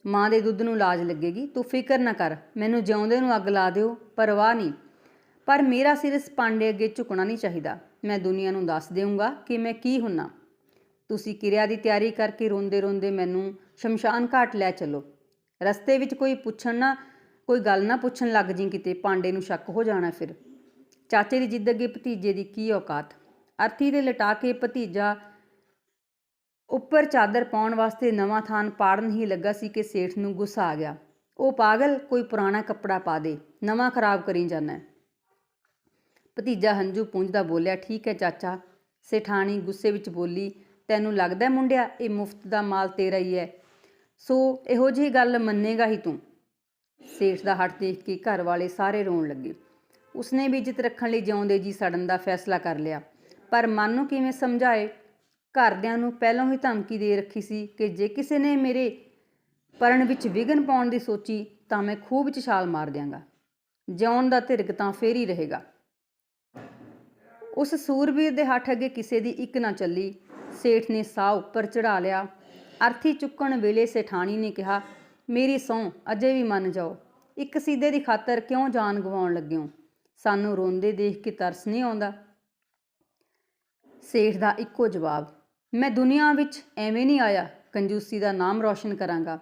ਮਾਂ ਦੇ ਦੁੱਧ ਨੂੰ ਲਾਜ ਲੱਗੇਗੀ। ਤੂੰ ਫਿਕਰ ਨਾ ਕਰ, ਮੈਨੂੰ ਜਿਉਂਦੇ ਨੂੰ ਅੱਗ ਲਾ ਦਿਓ, ਪਰਵਾਹ ਨਹੀਂ। ਪਰ ਮੇਰਾ ਸਿਰ ਇਸ ਪਾਂਡੇ ਅੱਗੇ ਝੁਕਣਾ ਨਹੀਂ ਚਾਹੀਦਾ। ਮੈਂ ਦੁਨੀਆ ਨੂੰ ਦੱਸ ਦੇਊਂਗਾ ਕਿ ਮੈਂ ਕੀ ਹੁੰਨਾ। ਤੁਸੀਂ ਕਿਰਿਆ ਦੀ ਤਿਆਰੀ ਕਰਕੇ ਰੋਂਦੇ ਰੋਂਦੇ ਮੈਨੂੰ ਸ਼ਮਸ਼ਾਨ ਘਾਟ ਲੈ ਚੱਲੋ। ਰਸਤੇ ਵਿੱਚ ਕੋਈ ਗੱਲ ਨਾ ਪੁੱਛਣ ਲੱਗ ਜੀ, ਕਿਤੇ ਪਾਂਡੇ ਨੂੰ ਸ਼ੱਕ ਹੋ ਜਾਣਾ। ਫਿਰ ਚਾਚੇ ਦੀ ਜਿੱਦ ਅੱਗੇ ਭਤੀਜੇ ਦੀ ਕੀ ਔਕਾਤ। ਅਰਥੀ ਦੇ ਲਟਾ ਕੇ ਭਤੀਜਾ ਉੱਪਰ ਚਾਦਰ ਪਾਉਣ ਵਾਸਤੇ ਨਵਾਂ ਥਾਨ ਪਾੜਨ ਹੀ ਲੱਗਾ ਸੀ ਕਿ ਸੇਠ ਨੂੰ ਗੁੱਸਾ ਆ ਗਿਆ। ਉਹ ਪਾਗਲ, ਕੋਈ ਪੁਰਾਣਾ ਕੱਪੜਾ ਪਾ ਦੇ, ਨਵਾਂ ਖਰਾਬ ਕਰੀ ਜਾਂਦਾ। ਭਤੀਜਾ ਹੰਝੂ ਪੂੰਝਦਾ ਬੋਲਿਆ, ਠੀਕ ਹੈ ਚਾਚਾ। ਸੇਠਾਣੀ ਗੁੱਸੇ ਵਿੱਚ ਬੋਲੀ, ਤੈਨੂੰ ਲੱਗਦਾ ਮੁੰਡਿਆ ਇਹ ਮੁਫਤ ਦਾ ਮਾਲ ਤੇਰਾ ਹੀ ਹੈ, ਸੋ ਇਹੋ ਜਿਹੀ ਗੱਲ ਮੰਨੇਗਾ ਹੀ ਤੂੰ। ਸੇਠ ਦਾ ਹੱਠ ਦੇਖ ਕੇ ਘਰ ਵਾਲੇ ਸਾਰੇ ਰੋਣ ਲੱਗੇ। ਉਸਨੇ ਵੀ ਇੱਜ਼ਤ ਰੱਖਣ ਲਈ ਜਿਉਂਦੇ ਜੀ ਸੜਨ ਦਾ ਫੈਸਲਾ ਕਰ ਲਿਆ। ਪਰ ਮਨ ਨੂੰ ਕਿਵੇਂ ਸਮਝਾਏ? ਘਰਦਿਆਂ ਨੂੰ ਪਹਿਲਾਂ ਹੀ ਧਮਕੀ ਦੇ ਰੱਖੀ ਸੀ ਕਿ ਜੇ ਕਿਸੇ ਨੇ ਮੇਰੇ ਪੜ੍ਹਨ ਵਿੱਚ ਵਿਘਨ ਪਾਉਣ ਦੀ ਸੋਚੀ ਤਾਂ ਮੈਂ ਖੂਹ ਵਿੱਚ ਛਾਲ ਮਾਰ ਦਿਆਂਗਾ। ਜਿਉਣ ਦਾ ਧਿਰਕ ਤਾਂ ਫੇਰ ਹੀ ਰਹੇਗਾ। ਉਸ ਸੂਰਬੀਰ ਦੇ ਹੱਥ ਅੱਗੇ ਕਿਸੇ ਦੀ ਇੱਕ ਨਾ ਚੱਲੀ। ਸੇਠ ਨੇ ਸਾਹ ਉੱਪਰ ਚੜ੍ਹਾ ਲਿਆ। ਅਰਥੀ ਚੁੱਕਣ ਵੇਲੇ ਸੇਠਾਣੀ ਨੇ ਕਿਹਾ, ਮੇਰੀ ਸਹੁੰ ਅਜੇ ਵੀ ਮੰਨ ਜਾਓ। ਇੱਕ ਸੀਦੇ ਦੀ ਖਾਤਰ ਕਿਉਂ ਜਾਨ ਗਵਾਉਣ ਲੱਗੇ ਹੋ? ਸਾਨੂੰ ਰੋਂਦੇ ਦੇਖ ਕੇ ਤਰਸ ਨਹੀਂ ਆਉਂਦਾ? ਸੇਠ ਦਾ ਇੱਕੋ ਜਵਾਬ, ਮੈਂ ਦੁਨੀਆ ਵਿੱਚ ਐਵੇਂ ਨਹੀਂ ਆਇਆ ਕੰਜੂਸੀ ਦਾ ਨਾਮ ਰੌਸ਼ਨ ਕਰਾਂਗਾ।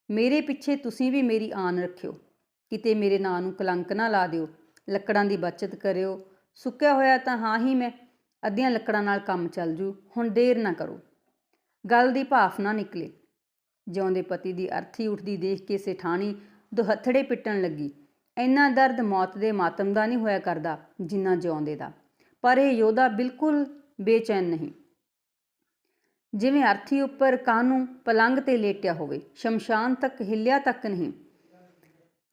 ਮੇਰੇ ਪਿੱਛੇ ਤੁਸੀਂ ਵੀ ਮੇਰੀ ਆਨ ਰੱਖਿਓ। ਕਿਤੇ ਮੇਰੇ ਨਾਂ ਨੂੰ ਕਲੰਕ ਨਾ ਲਾ ਦਿਓ। ਲੱਕੜਾਂ ਦੀ ਬੱਚਤ ਕਰਿਓ। ਸੁੱਕਿਆ ਹੋਇਆ ਤਾਂ ਹਾਂ ਹੀ ਮੈਂ, ਅੱਧੀਆਂ ਲੱਕੜਾਂ ਨਾਲ ਕੰਮ ਚੱਲ ਜੂ। ਹੁਣ ਦੇਰ ਨਾ ਕਰੋ। ਗੱਲ ਦੀ ਭਾਫ ਨਾ ਨਿਕਲੇ। ਜਿਉਂਦੇ ਪਤੀ ਦੀ ਅਰਥੀ ਉੱਠਦੀ ਦੇਖ ਕੇ ਸੇਠਾਣੀ ਦੁਹੱਥੜੇ ਪਿੱਟਣ ਲੱਗੀ। ਇੰਨਾ ਦਰਦ ਮੌਤ ਦੇ ਮਾਤਮ ਦਾ ਨਹੀਂ ਹੋਇਆ ਕਰਦਾ ਜਿੰਨਾ ਜਿਉਂਦੇ ਦਾ। ਪਰ ਇਹ ਯੋਧਾ ਬਿਲਕੁਲ ਬੇਚੈਨ ਨਹੀਂ, ਜਿਵੇਂ ਅਰਥੀ ਉੱਪਰ ਕਾਹਨੂੰ ਪਲੰਗ ਤੇ ਲੇਟਿਆ ਹੋਵੇ। ਸ਼ਮਸ਼ਾਨ ਤੱਕ ਹਿੱਲਿਆ ਤੱਕ ਨਹੀਂ।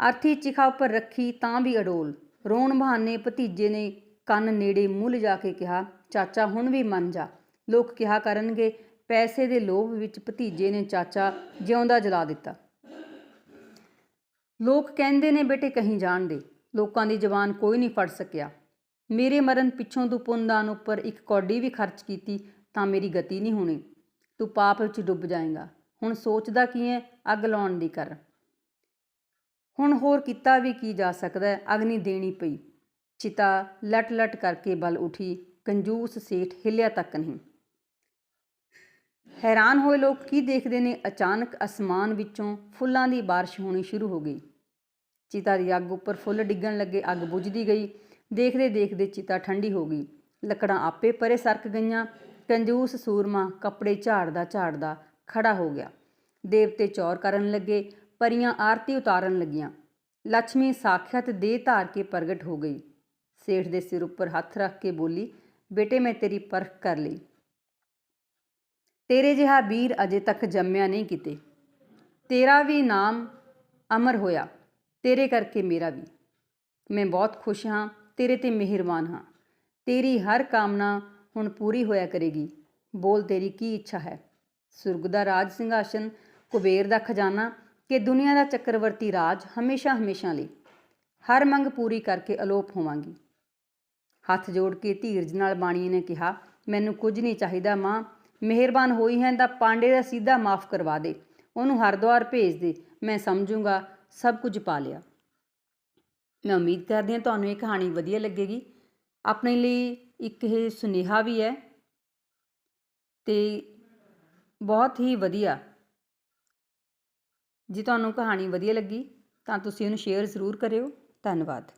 ਅਰਥੀ ਚਿਖਾ ਉੱਪਰ ਰੱਖੀ ਤਾਂ ਵੀ ਅਡੋਲ। ਰੋਣ ਬਹਾਨੇ ਭਤੀਜੇ ਨੇ ਕੰਨ ਨੇੜੇ ਮੂੰਹ ਲਿਜਾ ਕੇ ਕਿਹਾ, ਚਾਚਾ ਹੁਣ ਵੀ ਮੰਨ ਜਾ। ਲੋਕ ਕਿਹਾ ਕਰਨਗੇ ਪੈਸੇ ਦੇ ਲੋਭ ਵਿੱਚ ਭਤੀਜੇ ਨੇ ਚਾਚਾ ਜਿਉਂਦਾ ਜਲਾ ਦਿੱਤਾ। ਲੋਕ ਕਹਿੰਦੇ ਨੇ ਬੇਟੇ ਕਹੀਂ ਜਾਣ ਦੇ। ਲੋਕਾਂ ਦੀ ਜ਼ਬਾਨ ਕੋਈ ਨਹੀਂ ਫੜ ਸਕਿਆ। ਮੇਰੇ ਮਰਨ ਪਿੱਛੋਂ ਤੂੰ ਪੁੰਨਦਾਨ ਉੱਪਰ ਇੱਕ ਕੌਡੀ ਵੀ ਖਰਚ ਕੀਤੀ ਤਾਂ ਮੇਰੀ ਗਤੀ ਨਹੀਂ ਹੋਣੀ। ਤੂੰ ਪਾਪ ਵਿੱਚ ਡੁੱਬ ਜਾਏਗਾ। ਹੁਣ ਸੋਚਦਾ ਕੀ ਹੈ? ਅੱਗ ਲਾਉਣ ਦੀ ਕਰ। ਹੁਣ ਹੋਰ ਕੀਤਾ ਵੀ ਕੀ ਜਾ ਸਕਦਾ? ਅਗਨੀ ਦੇਣੀ ਪਈ। ਚਿਤਾ ਲਟ ਲਟ ਕਰਕੇ ਬਲ ਉੱਠੀ। ਕੰਜੂਸ ਸੇਠ ਹਿੱਲਿਆ ਤੱਕ ਨਹੀਂ। ਹੈਰਾਨ ਹੋਏ ਲੋਕ ਕੀ ਦੇਖਦੇ ਨੇ? ਅਚਾਨਕ ਅਸਮਾਨ ਵਿੱਚੋਂ ਫੁੱਲਾਂ ਦੀ ਬਾਰਿਸ਼ ਹੋਣੀ ਸ਼ੁਰੂ ਹੋ ਗਈ। ਚਿਤਾ ਦੀ ਅੱਗ ਉੱਪਰ ਫੁੱਲ ਡਿੱਗਣ ਲੱਗੇ। ਅੱਗ ਬੁਝਦੀ ਗਈ। ਦੇਖਦੇ ਦੇਖਦੇ ਚਿਤਾ ਠੰਡੀ ਹੋ ਗਈ। ਲੱਕੜਾਂ ਆਪੇ ਪਰੇ ਸਰਕ ਗਈਆਂ। ਕੰਜੂਸ ਸੂਰਮਾ ਕੱਪੜੇ ਝਾੜਦਾ ਝਾੜਦਾ ਖੜਾ ਹੋ ਗਿਆ। ਦੇਵਤੇ ਚੌਰ ਕਰਨ ਲੱਗੇ। ਪਰੀਆਂ ਆਰਤੀ ਉਤਾਰਨ ਲੱਗੀਆਂ। ਲక్ష్ਮੀ ਸਾਖਿਅਤ ਦੇਹ ਧਾਰ ਕੇ ਪ੍ਰਗਟ ਹੋ ਗਈ। ਸੇਠ ਦੇ ਸਿਰ ਉੱਪਰ ਹੱਥ ਰੱਖ ਕੇ ਬੋਲੀ, ਬੇਟੇ ਮੈਂ ਤੇਰੀ ਪਰਖ ਕਰ ਲਈ। ਤੇਰੇ ਜਿਹਾ ਵੀਰ ਅਜੇ ਤੱਕ ਜੰਮਿਆ ਨਹੀਂ ਕਿਤੇ। ਤੇਰਾ ਵੀ ਨਾਮ ਅਮਰ ਹੋਇਆ, ਤੇਰੇ ਕਰਕੇ ਮੇਰਾ ਵੀ। ਮੈਂ ਬਹੁਤ ਖੁਸ਼ ਹਾਂ, ਤੇਰੇ ਤੇ ਮਿਹਰਬਾਨ ਹਾਂ। ਤੇਰੀ ਹਰ ਕਾਮਨਾ ਹੁਣ ਪੂਰੀ ਹੋਇਆ ਕਰੇਗੀ। ਬੋਲ ਤੇਰੀ ਕੀ ਇੱਛਾ ਹੈ? ਸੁਰਗ ਦਾ ਰਾਜ ਸਿੰਘਾਸਨ, ਕੁਬੇਰ ਦਾ ਖਜ਼ਾਨਾ ਕਿ ਦੁਨੀਆ ਦਾ ਚੱਕਰਵਰਤੀ ਰਾਜ ਹਮੇਸ਼ਾ ਹਮੇਸ਼ਾ ਲਈ। ਹਰ ਮੰਗ ਪੂਰੀ ਕਰਕੇ ਅਲੋਪ ਹੋਵਾਂਗੀ। ਹੱਥ ਜੋੜ ਕੇ ਧੀਰਜ ਨਾਲ ਬਾਣੀਏ ਨੇ ਕਿਹਾ, ਮੈਨੂੰ ਕੁਝ ਨਹੀਂ ਚਾਹੀਦਾ ਮਾਂ। ਮਿਹਰਬਾਨ ਹੋਈ ਹੈ ਤਾਂ ਪਾਂਡੇ ਦਾ ਸਿੱਧਾ ਮਾਫ ਕਰਵਾ ਦੇ। ਉਹਨੂੰ ਹਰਿਦੁਆਰ ਭੇਜ ਦੇ। ਮੈਂ ਸਮਝੂੰਗਾ ਸਭ ਕੁਝ ਪਾ ਲਿਆ। ਮੈਂ ਉਮੀਦ ਕਰਦੀ ਹਾਂ ਤੁਹਾਨੂੰ ਇਹ ਕਹਾਣੀ ਵਧੀਆ ਲੱਗੇਗੀ। ਆਪਣੇ ਲਈ ਇੱਕ ਇਹ ਸੁਨੇਹਾ ਵੀ ਹੈ ਅਤੇ ਬਹੁਤ ਹੀ ਵਧੀਆ। ਜੇ ਤੁਹਾਨੂੰ ਕਹਾਣੀ ਵਧੀਆ ਲੱਗੀ ਤਾਂ ਤੁਸੀਂ ਉਹਨੂੰ ਸ਼ੇਅਰ ਜ਼ਰੂਰ ਕਰਿਓ। ਧੰਨਵਾਦ।